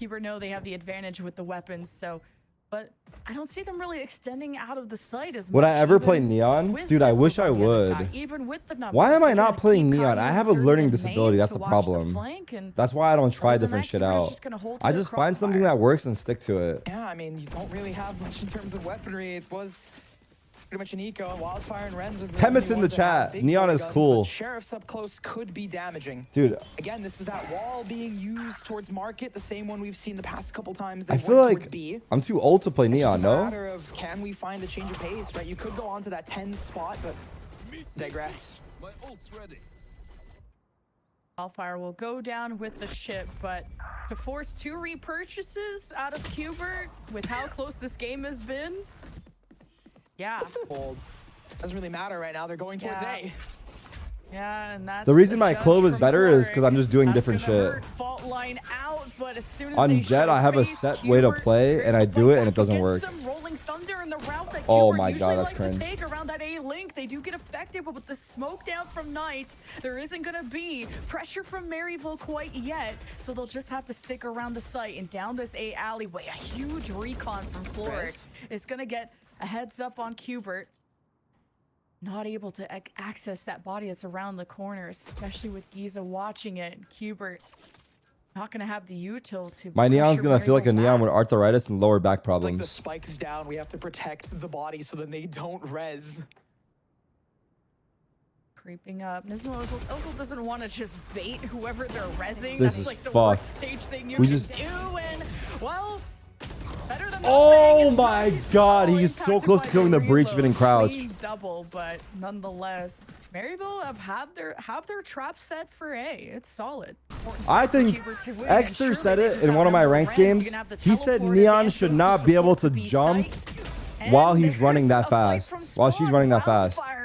S1: Cubert know they have the advantage with the weapons, so. But I don't see them really extending out of the site as much.
S2: Would I ever
S1: even
S2: play Neon?
S1: with
S2: Dude, I
S1: missiles
S2: wish I
S1: on the other
S2: would.
S1: side, even with the numbers.
S2: Why am I
S1: They're
S2: not
S1: gonna
S2: playing
S1: keep
S2: Neon?
S1: Caillou
S2: I have a
S1: inserted
S2: learning
S1: in
S2: disability.
S1: main
S2: That's
S1: to
S2: the
S1: watch
S2: problem.
S1: flank, and
S2: That's why I don't try
S1: other than
S2: different
S1: that,
S2: shit
S1: Cubert's
S2: out.
S1: just gonna hold
S2: I
S1: to the
S2: just find something
S1: crossfire.
S2: that works and stick to it.
S3: Yeah, I mean, you don't really have much in terms of weaponry. It was pretty much an eco. Wildfire and Renz are the
S2: Temmet's
S3: only
S2: in the
S3: ones that have
S2: chat.
S3: big
S2: Neon
S3: boy
S2: is
S3: guns,
S2: cool.
S3: but Sheriffs up close could be damaging.
S2: Dude,
S3: Again, this is that wall being used towards market, the same one we've seen the past couple times.
S2: I
S3: They
S2: feel
S3: went
S2: like
S3: towards B.
S2: I'm too old to play
S3: It's just
S2: Neon,
S3: a
S2: no?
S3: matter of can we find a change of pace, right? You could go on to that 10 spot, but digress.
S1: Wildfire will go down with the ship, but to force 2 repurchases out of Cubert with how close this game has been, yeah,
S3: Hold. Doesn't really matter right now. They're going towards
S1: Yeah.
S3: A.
S1: yeah, and that's
S2: The reason
S1: a
S2: my
S1: judge
S2: clove is
S1: from
S2: better is
S1: Cloric.
S2: because I'm just doing
S1: That's
S2: different
S1: gonna
S2: shit.
S1: hurt Fault line out, but as soon as
S2: On
S1: they
S2: Jet,
S1: show
S2: I have a
S1: face,
S2: set way to
S1: Cubert
S2: play, and I
S1: creates a
S2: do it,
S1: fight
S2: and it
S1: back
S2: doesn't
S1: against
S2: work.
S1: them, rolling thunder in the route that
S2: Oh
S1: Cubert
S2: my
S1: usually
S2: God, that's
S1: likes
S2: cringe.
S1: to take around that A link. They do get affected, but with the smoke down from Knights, there isn't gonna be pressure from Maryville quite yet, so they'll just have to stick around the site and down this A alleyway. A huge recon from Cloric
S3: Yes.
S1: is gonna get a heads up on Cubert. Not able to access that body that's around the corner, especially with Giza watching it. Cubert not gonna have the util to.
S2: My Neon's
S1: pressure
S2: gonna feel like a
S1: Maryville
S2: Neon
S1: back.
S2: with arthritis and lower back
S3: It's like the
S2: problems.
S3: spike's down. We have to protect the body so that they don't res.
S1: Creeping up. Nismo also doesn't want to just bait whoever they're rezzing.
S2: This
S1: That's
S2: is
S1: like the
S2: fucked.
S1: worst stage thing you
S2: We
S1: can
S2: just-
S1: do. And well, better than
S2: Oh
S1: nothing.
S2: my
S1: Knights
S2: God,
S1: so
S2: he's so
S1: impacted
S2: close
S1: by
S2: to killing the breach
S1: reload.
S2: fitting crouch.
S1: Clean double, but nonetheless, Maryville have their trap set for A. It's solid. Important
S2: I
S1: for
S2: think
S1: Cubert to win, and
S2: Exter
S1: surely
S2: said
S1: they
S2: it
S1: just
S2: in
S1: have
S2: one of my
S1: number
S2: ranked
S1: Reds. You
S2: games.
S1: can have the
S2: He said
S1: teleport
S2: Neon
S1: advance
S2: should
S1: goes
S2: not be able to
S1: support the B
S2: jump
S1: site.
S2: while
S1: And
S2: he's running
S1: there's
S2: that
S1: a fight
S2: fast.
S1: from
S2: While she's
S1: spawn.
S2: running that fast.
S1: Wildfire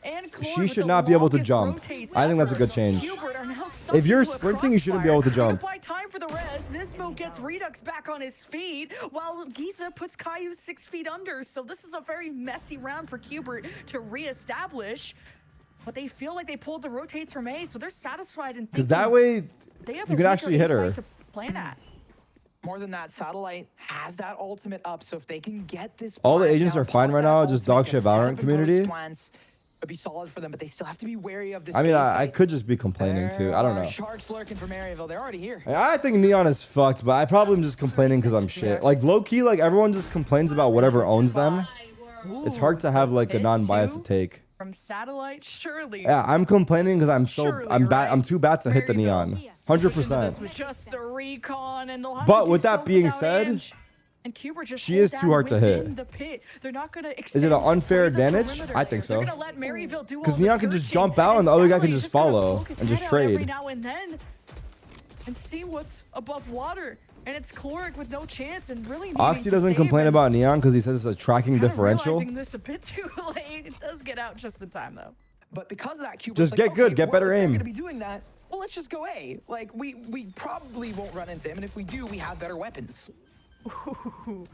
S1: and Cloric
S2: She
S1: with
S2: should
S1: the
S2: not be able to
S1: longest
S2: jump.
S1: rotates
S2: I think that's a
S1: ever.
S2: good change.
S1: Cubert are now stuck
S2: If you're
S1: into a
S2: sprinting, you shouldn't be able to
S1: crossfire.
S2: jump.
S1: To buy time for the res, Nismo gets Redux back on his feet, while Giza puts Caillou 6 feet under. So this is a very messy round for Cubert to reestablish. but they feel like they pulled the rotates from A, so they're satisfied and
S2: Because that way
S1: they have
S2: you
S1: a
S2: can actually
S1: weaker
S2: hit her.
S1: A site to plan at.
S3: More than that, Satellite has that ultimate up, so if they can get this,
S2: All the
S3: plant
S2: agents
S3: down,
S2: are fine
S3: pop
S2: right
S3: that
S2: now, just
S3: ultimate,
S2: dog shit
S3: set up
S2: Valorant
S3: and
S2: community.
S3: post plants, it'd be solid for them, but they still have to be wary of this.
S2: I mean,
S3: A
S2: I
S3: site.
S2: could just be complaining too. I don't
S3: There are
S2: know.
S3: Sharks lurking for Maryville. They're already here.
S2: I think Neon is fucked, but I probably am just complaining because I'm shit. Like low key, like everyone just complains about whatever owns them. It's hard to have like a
S1: Hit
S2: non-biased
S1: two
S2: take.
S1: From Satellite, surely.
S2: Yeah, I'm complaining because
S1: Surely,
S2: I'm
S1: right?
S2: too bad to hit the
S1: Maryville.
S2: Neon.
S1: Push into
S2: 100%.
S1: this with just the recon, and they'll have
S2: But
S1: to do
S2: with that
S1: so
S2: being
S1: without
S2: said,
S1: Ange. And Cubert just
S2: she
S1: hold
S2: is too
S1: down
S2: hard to hit.
S1: within the pit. They're not gonna
S2: Is it an unfair advantage? I think so.
S1: They're gonna let Maryville do all
S2: Because
S1: the
S2: Neon can just
S1: searching,
S2: jump out and the other guy can
S1: Satellite's
S2: just
S1: gonna
S2: follow
S1: poke his
S2: and just
S1: head out every
S2: trade.
S1: now and then and see what's above water. And it's Chloric with no chance and really needing
S2: Oxy
S1: to
S2: doesn't
S1: save
S2: complain
S1: and
S2: about Neon because he says it's a tracking
S1: kinda
S2: differential.
S1: realizing this a bit too late. It does get out just in time though.
S3: But because of that, Cubert's
S2: Just
S3: like,
S2: get good,
S3: okay,
S2: get
S3: well,
S2: better
S3: if they're
S2: aim.
S3: gonna be doing that, well, let's just go A. Like we probably won't run into him, and if we do, we have better weapons.
S1: Ooh.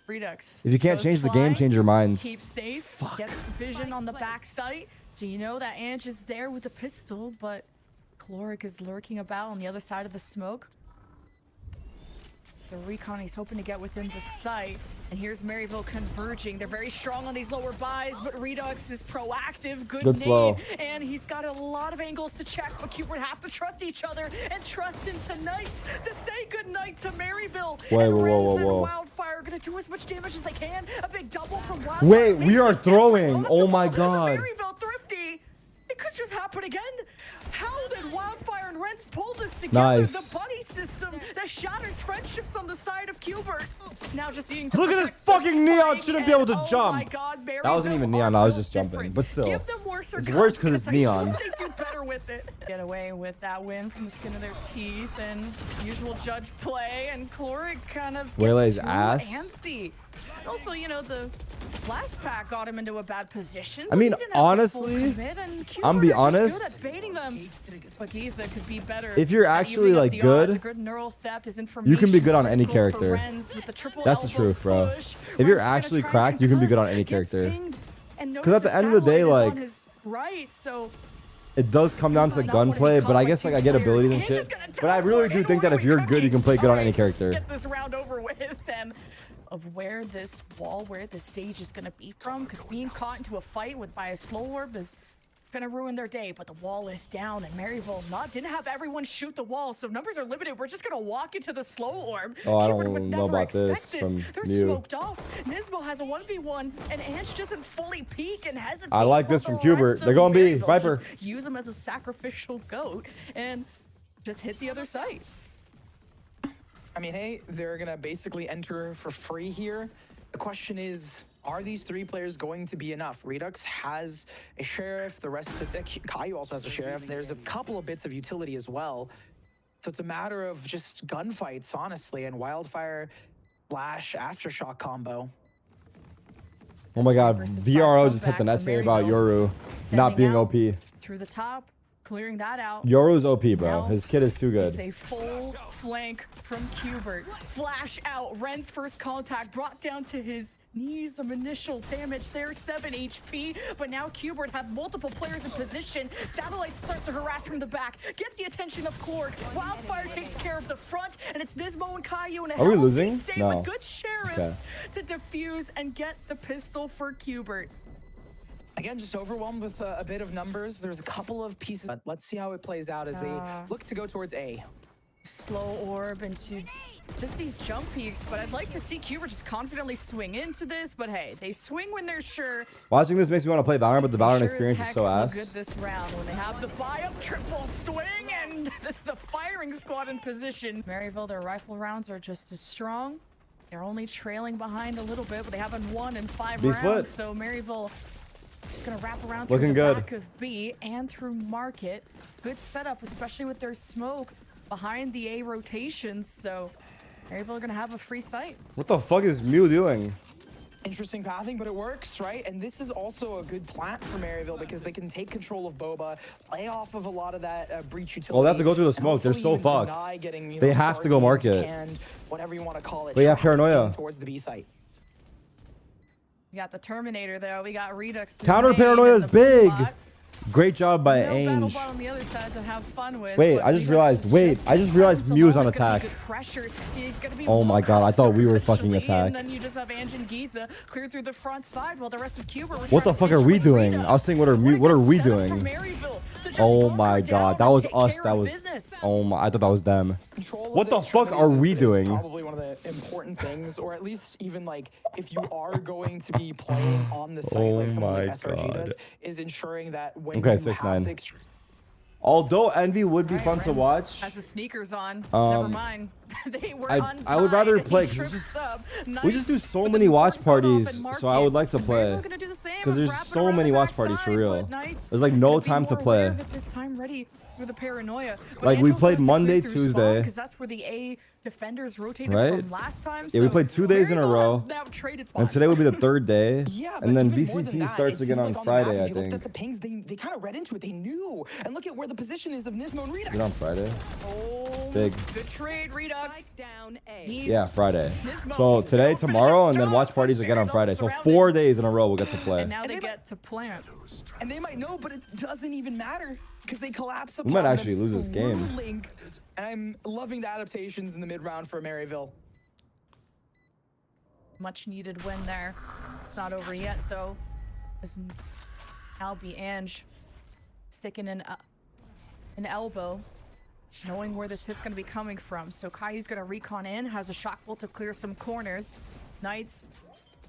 S1: Redux.
S2: If you can't
S1: goes
S2: change the game,
S1: flying,
S2: change your mind.
S1: Keep safe. Gets vision on the back sight. So you know that Ange is there with a pistol, but Chloric is lurking about on the other side of the smoke. The recon he's hoping to get within the site. And here's Maryville converging. They're very strong on these lower buys, but Redux is proactive. Good nade.
S2: slow.
S1: And he's got a lot of angles to check, but Cubert have to trust each other and trust into Knight to say goodnight to Maryville.
S2: Wait,
S1: and
S2: whoa, whoa,
S1: Renz and
S2: whoa.
S1: Wildfire are gonna do as much damage as they can. A big double from Wildfire.
S2: Wait, we
S1: makes
S2: are
S1: this
S2: throwing.
S1: impossible.
S2: Oh my
S1: For
S2: God.
S1: Maryville thrifty. It could just happen again. How did Wildfire and Renz pull this together?
S2: Nice.
S1: The buddy system that shatters friendships on the side of Cubert. Now just needing to
S2: Look at this
S1: protect the
S2: fucking Neon,
S1: spike,
S2: shouldn't be able to
S1: and,
S2: jump.
S1: Oh my God,
S2: That wasn't
S1: Maryville
S2: even Neon,
S1: are
S2: I was
S1: built
S2: just jumping,
S1: different.
S2: but still.
S1: Give them worse
S2: It's
S1: guns,
S2: worse 'cause it's
S1: I
S2: Neon.
S1: swear They do better with it. Get away with that win from the skin of their teeth and usual judge play, and Chloric kind of
S2: Waylay's
S1: gets too
S2: ass.
S1: antsy. Also, you know, the last pack got him into a bad position.
S2: I mean,
S1: but he didn't have the full
S2: honestly,
S1: commit, and
S2: I'm be
S1: Cubert is just
S2: honest,
S1: good at baiting them. But Giza could be better
S2: if you're
S1: at
S2: actually,
S1: evening up
S2: like,
S1: the
S2: good,
S1: odds. A good neural theft is
S2: you can be good on any
S1: critical for
S2: character.
S1: Renz with the triple
S2: That's the
S1: elbow
S2: truth, bro.
S1: push.
S2: If you're
S1: Renz gonna
S2: actually
S1: try and
S2: cracked, you can be good on any
S1: gets
S2: character.
S1: pinged and
S2: 'Cause at the
S1: notices
S2: end of the day,
S1: Satellite is
S2: like,
S1: on his right, so
S2: It does come down to
S1: This is not what
S2: gunplay,
S1: he
S2: but
S1: caught
S2: I
S1: with
S2: guess like
S1: two
S2: I get
S1: players.
S2: abilities and
S1: He's
S2: shit.
S1: just gonna
S2: But I really
S1: teleport.
S2: do
S1: And
S2: think that
S1: where
S2: if
S1: are
S2: you're
S1: we
S2: good, you can
S1: coming?
S2: play good on
S1: All
S2: any
S1: right, let's
S2: character.
S1: get this round over with then. Of where this wall, where the sage is gonna be from, because being caught into a fight by a slow orb is gonna ruin their day. But the wall is down, and Maryville didn't have everyone shoot the wall, so numbers are limited. We're just gonna walk into the slow orb.
S2: Oh, I
S1: Cubert
S2: don't
S1: would
S2: know
S1: never
S2: about this
S1: expect
S2: from
S1: They're
S2: Mew.
S1: smoked off. Nismo has a 1v1, and Ange doesn't fully peek and hesitate.
S2: I like this from Cubert. They're gonna be Viper.
S1: Use him as a sacrificial goat and just hit the other side.
S3: I mean, hey, they're gonna basically enter for free here. The question is, are these three players going to be enough? Redux has a sheriff, the rest of the deck, Caillou also has a sheriff. There's a couple of bits of utility as well. So it's a matter of just gunfights, honestly, and Wildfire Flash Aftershock combo.
S2: Oh my god,
S1: Versus
S2: VRO
S1: five
S2: just hit the
S1: comeback
S2: next
S1: from
S2: thing about
S1: Maryville.
S2: Yoru not
S1: Stepping
S2: being
S1: out
S2: OP.
S1: Through the top, clearing that out.
S2: Yoru's OP, bro.
S1: Now
S2: His kid is too
S1: It's
S2: good.
S1: a full flank from Cubert. Flash out. Ren's first contact brought down to his knees. Some initial damage there, 7 HP. But now Cubert have multiple players in position. Satellite starts to harass from the back. Gets the attention of Chloric. Wildfire takes care of the front. And it's Nismo and Caillou in a
S2: Are we
S1: healthy
S2: losing?
S1: state
S2: No.
S1: with good sheriffs
S2: Okay.
S1: to defuse and get the pistol for Cubert.
S3: Again, just overwhelmed with a bit of numbers. There's a couple of pieces, but let's see how it plays out as they look to go towards A.
S1: Slow orb into just these jump peaks, but I'd like to see Cubert just confidently swing into this, but hey, they swing when they're sure.
S2: Watching this makes me want to play Valorant, but the Valorant
S1: Sure as
S2: experience is
S1: heck
S2: so
S1: look
S2: ass.
S1: good this round when they have the buy-up triple swing, and it's the firing squad in position. Maryville, their rifle rounds are just as strong. They're only trailing behind a little bit, but they haven't won in 5
S2: B
S1: rounds,
S2: split.
S1: so Maryville is gonna wrap around
S2: Looking
S1: through the
S2: good.
S1: back of B and through Market. Good setup, especially with their smoke behind the A rotations, so Maryville are gonna have a free site.
S2: What the fuck is Mew doing?
S3: Interesting pathing, but it works, right? And this is also a good plant for Maryville because they can take control of Boba, play off of a lot of that breach utility.
S2: Well, they have to go through the
S3: and
S2: smoke. They're
S3: hopefully
S2: so
S3: even
S2: fucked.
S3: deny getting, you
S2: They
S3: know,
S2: have to go
S3: Sergeant,
S2: market.
S3: Canned, whatever you want to call it.
S2: But you have
S3: trapped
S2: paranoia.
S3: towards the B site.
S1: We got the Terminator though. We got Redux. through
S2: Counter
S1: main
S2: paranoia
S1: and
S2: is
S1: the blue
S2: big.
S1: bot.
S2: Great job by
S1: No battle
S2: Ainge.
S1: bot on the other side to have fun with.
S2: Wait,
S1: but
S2: I just
S1: Redux
S2: realized.
S1: is
S2: Wait, I just realized
S1: alone.
S2: Mew's on
S1: It's gonna be
S2: attack.
S1: good pressure. He's gonna be
S2: Oh my god, I thought we were fucking
S1: potentially,
S2: attack.
S1: And then you just have Ange and Giza clear through the front side while the rest of Cubert were
S2: What the
S1: trying to
S2: fuck are we
S1: insulate
S2: doing?
S1: Redux.
S2: I was saying, what are we
S1: Good setup
S2: doing?
S1: from Maryville to just
S2: Oh
S1: walk
S2: my
S1: her
S2: god,
S1: down
S2: that
S1: and
S2: was
S1: take
S2: us.
S1: care
S2: That
S1: of
S2: was.
S1: business.
S2: Oh my, I thought that was them.
S3: Control of
S2: What the fuck are
S3: extremities
S2: we
S3: is
S2: doing?
S3: Probably one of the important things, or at least even like if you are going to be playing on the site,
S2: Oh
S3: like someone
S2: my
S3: like SRG does,
S2: God.
S3: is ensuring that when
S2: Okay,
S3: you
S2: 6'9".
S3: have the
S2: Although Envy would be
S1: Right,
S2: fun to
S1: Renz
S2: watch,
S1: has the sneakers on. Never
S2: Um,
S1: mind. They were
S2: I would rather
S1: untied.
S2: play,
S1: He
S2: 'cause it's
S1: trips
S2: just-
S1: up.
S2: we just do
S1: Nice
S2: so
S1: with
S2: many
S1: an
S2: watch
S1: important cutoff
S2: parties,
S1: and
S2: so I would like to
S1: market.
S2: play.
S1: Maryville gonna do the same
S2: because
S1: and
S2: there's
S1: wrap it
S2: so
S1: around
S2: many
S1: the
S2: watch parties for
S1: backside,
S2: real.
S1: but Knights
S2: There's like no
S1: gonna be
S2: time to
S1: more aware
S2: play.
S1: of it this time, ready for the paranoia. But
S2: Like, we
S1: Angel's
S2: played
S1: gonna
S2: Monday,
S1: clear through spawn,
S2: Tuesday.
S1: 'cause that's where the A defenders rotated
S2: Right?
S1: from last time.
S2: Yeah, we
S1: so
S2: played 2 days in a
S1: Maryville
S2: row,
S1: have now traded
S2: and
S1: spots.
S2: today would be the 3rd day,
S3: Yeah, but
S2: and then
S3: even more than
S2: VCT
S3: that,
S2: starts
S3: it
S2: again
S3: seems
S2: on
S3: like the map,
S2: Friday, I
S3: if you looked
S2: think.
S3: at the pings, they kind of read into it. They knew. And look at where the position is of Nismo and Redux.
S2: Is it on Friday?
S1: Oh,
S2: Big.
S1: good trade, Redux.
S4: Spike down A.
S1: Needs
S2: Yeah, Friday.
S1: Nismo.
S2: So today,
S1: Go,
S2: tomorrow,
S1: finish
S2: and
S1: it.
S2: then
S1: Go,
S2: watch parties
S1: finish
S2: again
S1: it.
S2: on Friday. So
S1: Surrounded.
S2: 4 days in a row we'll get to play.
S1: And now
S3: And
S1: they
S3: they
S1: get to plant.
S3: And they might know, but it doesn't even matter because they collapse
S2: We might
S3: upon
S2: actually
S3: them
S2: lose this game.
S3: through Link. And I'm loving the adaptations in the mid round for Maryville.
S1: Much needed win there. It's not over yet though. As now be Ange sticking an elbow, knowing where this hit's gonna be coming from. So Kai's gonna recon in, has a shock bolt to clear some corners. Knights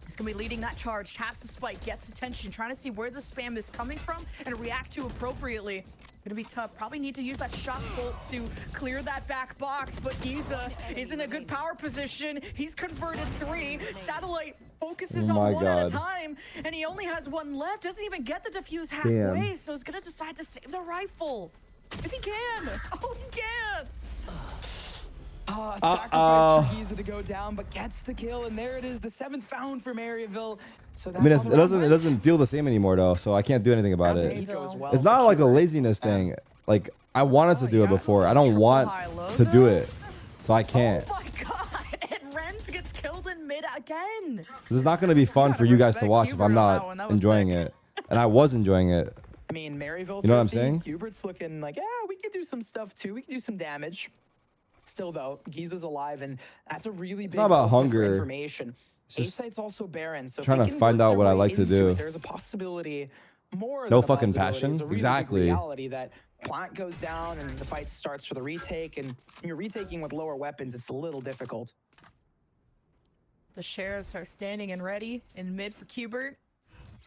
S1: is gonna be leading that charge, taps the spike, gets attention, trying to see where the spam is coming from and react to appropriately. Gonna be tough. Probably need to use that shock bolt to clear that back box, but Giza is in a good power position. He's converted 3. Satellite focuses
S2: Oh my
S1: on one at a
S2: God.
S1: time, and he only has 1 left. Doesn't even get the defuse
S2: Damn.
S1: halfway, so he's gonna decide to save the rifle. If he can. Oh, he can.
S3: Sacrifice for Giza to go down, but gets the kill, and there it is, the 7th found for Maryville. So
S2: I
S3: that's
S2: mean,
S3: how
S2: it
S3: the round
S2: doesn't
S3: went.
S2: feel the same anymore though, so I can't do anything about
S3: That's
S2: it.
S3: it goes well
S2: It's
S3: for
S2: not like a
S3: Cubert.
S2: laziness thing. Like, I wanted to
S1: Oh,
S2: do it
S1: yeah.
S2: before. I don't
S1: Triple
S2: want
S1: high-low,
S2: to do
S1: though?
S2: it, so I can't.
S1: Oh my god, and Renz gets killed in mid again.
S2: This is not going to be fun
S1: gotta
S2: for you guys to
S1: respect
S2: watch if
S1: Cubert
S2: I'm
S1: on that
S2: not
S1: one. That was
S2: enjoying
S1: sick.
S2: it. And I was enjoying it.
S3: I mean, Maryville,
S2: You know what I'm
S3: 50,
S2: saying?
S3: Cubert's looking like, yeah, we could do some stuff too. We could do some damage. Still though, Giza's alive, and that's a really big
S2: not about
S3: ultimate for
S2: hunger.
S3: Information.
S2: It's just
S3: A-site's also barren, so if
S2: trying
S3: they
S2: to
S3: can
S2: find
S3: work
S2: out
S3: their
S2: what I
S3: way
S2: like to
S3: into
S2: do.
S3: it, there's a possibility, more
S2: No
S3: than a
S2: fucking
S3: possibility,
S2: passion?
S3: it's a really big
S2: Exactly.
S3: reality that plant goes down and the fight starts for the retake, and when you're retaking with lower weapons, it's a little difficult.
S1: The sheriffs are standing and ready in mid for Cubert.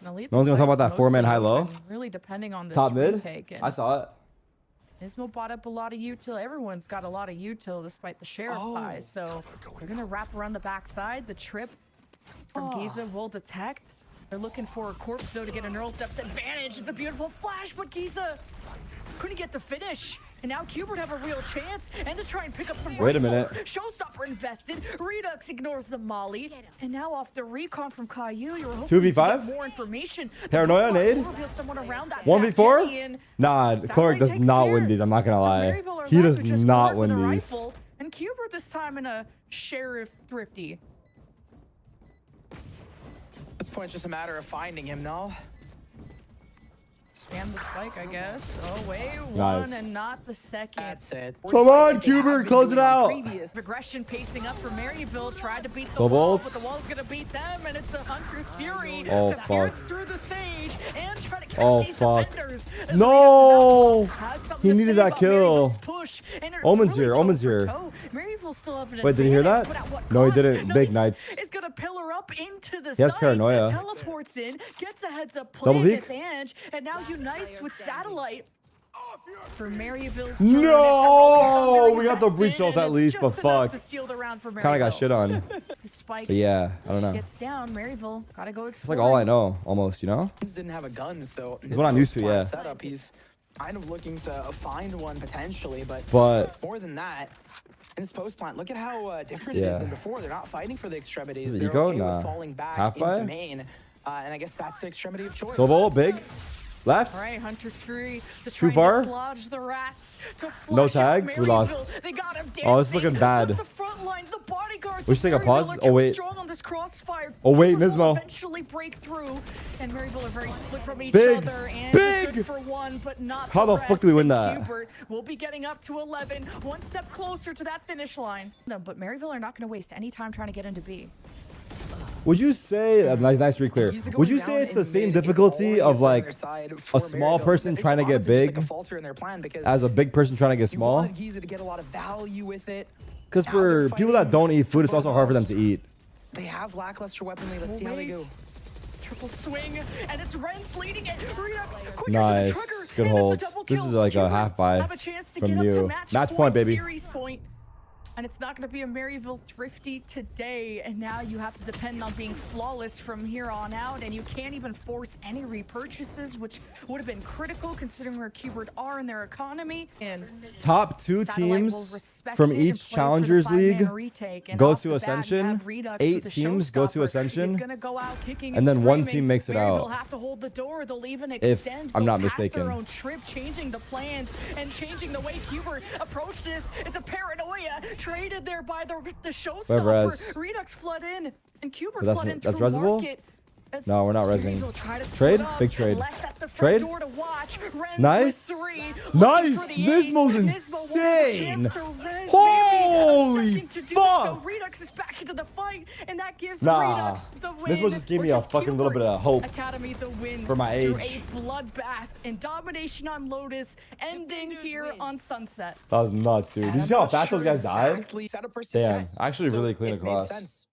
S2: No one's gonna talk about that 4-man high-low?
S1: Really depending on this
S2: Top mid?
S1: retake. And
S2: I saw it.
S1: Nismo bought up a lot of util. Everyone's got a lot of util despite the sheriff buys. So they're gonna wrap around the backside. The trip from Giza will detect. They're looking for a corpse though to get a neural depth advantage. It's a beautiful flash, but Giza couldn't get the finish. And now Cubert have a real chance and to try and pick up some
S2: Wait a
S1: rifles.
S2: minute.
S1: Showstopper invested. Redux ignores the molly. And now off the recon from Caillou, you're hoping
S2: 2v5?
S1: to get more information. The
S2: Paranoia,
S1: Blue
S2: nade?
S1: Bot will reveal someone around that
S2: 1v4?
S1: Jenny, and
S2: Nah,
S1: Satellite
S2: Clark does
S1: takes
S2: not
S1: care.
S2: win these. I'm not gonna
S1: So
S2: lie.
S1: Maryville are
S2: He
S1: left
S2: does
S1: with just
S2: not
S1: Clark with
S2: win
S1: a
S2: these.
S1: rifle, and Cubert this time in a sheriff thrifty.
S3: At this point, it's just a matter of finding him, no?
S1: Spam the spike, I guess. Oh, wait,
S2: Nice.
S1: one and not the second.
S3: That's it.
S2: Come on, Cubert, close it out.
S1: Aggression pacing up for Maryville, tried to beat the
S2: So
S1: wall,
S2: bolts.
S1: but the wall's gonna beat them, and it's a Hunter's Fury
S2: Oh,
S1: to pierce
S2: fuck.
S1: through the stage and try to catch
S2: Oh,
S1: these
S2: fuck.
S1: defenders. As
S2: No!
S1: Redux has something
S2: He
S1: to
S2: needed
S1: say
S2: that
S1: about
S2: kill.
S1: Maryville's push, and it's
S2: Omen's
S1: really
S2: here,
S1: toe
S2: Omen's
S1: for
S2: here.
S1: toe. Maryville still have an
S2: Wait, did he hear
S1: advantage,
S2: that?
S1: but at what
S2: No, he
S1: cost?
S2: didn't. Big Knights.
S1: Is gonna pillar up into the
S2: He has
S1: site,
S2: paranoia.
S1: teleports in, gets a heads up
S2: Double
S1: play
S2: peek?
S1: against Ange, and now unites with Satellite. For Maryville's
S2: No! We got the breach ult at least, but fuck.
S1: Kind
S2: Kind of got shit on.
S1: The spike
S2: But yeah, I don't know.
S1: gets down. Maryville gotta go explore.
S2: It's like all I know, almost, you know?
S3: Didn't have a gun, so
S2: It's what I'm used to, yeah.
S3: Setup, he's kind of looking to find one potentially, but more than that, in this post plant, look at how different it is
S2: Yeah.
S3: than before. They're not fighting for the extremities.
S2: Is it
S3: They're
S2: eco?
S3: okay with
S2: Nah.
S3: falling back
S2: Half
S3: into
S2: buy?
S3: main, and I guess that's the extremity of choice.
S2: Sobol, big. Left.
S1: All right, Hunter's Fury to
S2: Too
S1: try
S2: far?
S1: and dislodge the rats. To
S2: No
S1: flush out
S2: tags? We
S1: Maryville.
S2: lost.
S1: They got him
S2: Oh, this is looking
S1: dancing,
S2: bad.
S1: but the front line, the bodyguards
S2: We
S1: of
S2: should take a
S1: Maryville
S2: pause?
S1: are
S2: Oh,
S1: too
S2: wait.
S1: strong on this crossfire.
S2: Oh, wait,
S1: Cubert will
S2: Nismo.
S1: eventually break break through. And Maryville are very split from each
S2: Big,
S1: other. And
S2: big.
S1: good for one, but not
S2: How the fuck do we win that?
S1: Cubert will be getting up to 11, one step closer to that finish line. No, but Maryville are not going to waste any time trying to get into B.
S2: Would you say, nice re-clear, would you say it's the same difficulty of like a small person trying to get big as a big person trying to get small? Because for people that don't eat food, it's also hard for them to eat.
S3: They have lackluster weaponry. Let's see how they go.
S1: Triple swing, and it's Ren leading it. Redux, quicker
S2: Nice.
S1: to the trigger,
S2: Good
S1: and
S2: hold.
S1: it's a double
S2: This
S1: kill.
S2: is like a
S1: Cubert
S2: half buy
S1: have a chance to
S2: from
S1: get up to
S2: you. Match point, baby.
S1: Series point. And it's not going to be a Maryville thrifty today. And now you have to depend on being flawless from here on out. And you can't even force any repurchases, which would have been critical considering where Cubert are in their economy. And
S2: Top 2
S1: Satellite will
S2: teams
S1: respect
S2: from
S1: it and
S2: each
S1: play for the
S2: Challengers
S1: 5-man
S2: League
S1: retake. And
S2: go
S1: off
S2: to
S1: the bat, you
S2: Ascension.
S1: have Redux
S2: 8
S1: with the
S2: teams go to
S1: showstopper.
S2: Ascension.
S1: It's gonna go out kicking
S2: And then one
S1: screaming.
S2: team makes it
S1: Maryville
S2: out.
S1: have to hold the door. They'll even
S2: If
S1: extend,
S2: I'm
S1: go
S2: not
S1: past
S2: mistaken.
S1: their own trip, changing the plans and changing the way Cubert approached this. It's a paranoia traded there by the showstopper.
S2: Res.
S1: Redux flood in and Cubert
S2: That's-
S1: flood in
S2: that's
S1: through
S2: Resable?
S1: market. As
S2: No, we're not resing.
S1: Maryville try to
S2: Trade?
S1: split up,
S2: Big trade.
S1: less at the front
S2: Trade?
S1: door to watch. Ren's
S2: Nice.
S1: with 3,
S2: Nice.
S1: looking for the ace.
S2: Nismo's
S1: Nismo won't have a
S2: insane.
S1: chance to res,
S2: Holy
S1: maybe. Attempting to do
S2: fuck.
S1: so. Redux is back into the fight, and that gives
S2: Nah.
S1: Redux the win.
S2: Nismo just gave me
S1: which
S2: a
S1: is
S2: fucking little bit of
S1: Cubert
S2: hope
S1: Academy the win
S2: for my
S1: through
S2: age.
S1: a bloodbath and domination on Lotus, ending here on Sunset.
S2: That was nuts, dude. Did you see how fast those guys died?
S3: Set up for
S2: Damn,
S3: success.
S2: actually
S3: So
S2: really clean
S3: it made
S2: across.
S3: sense.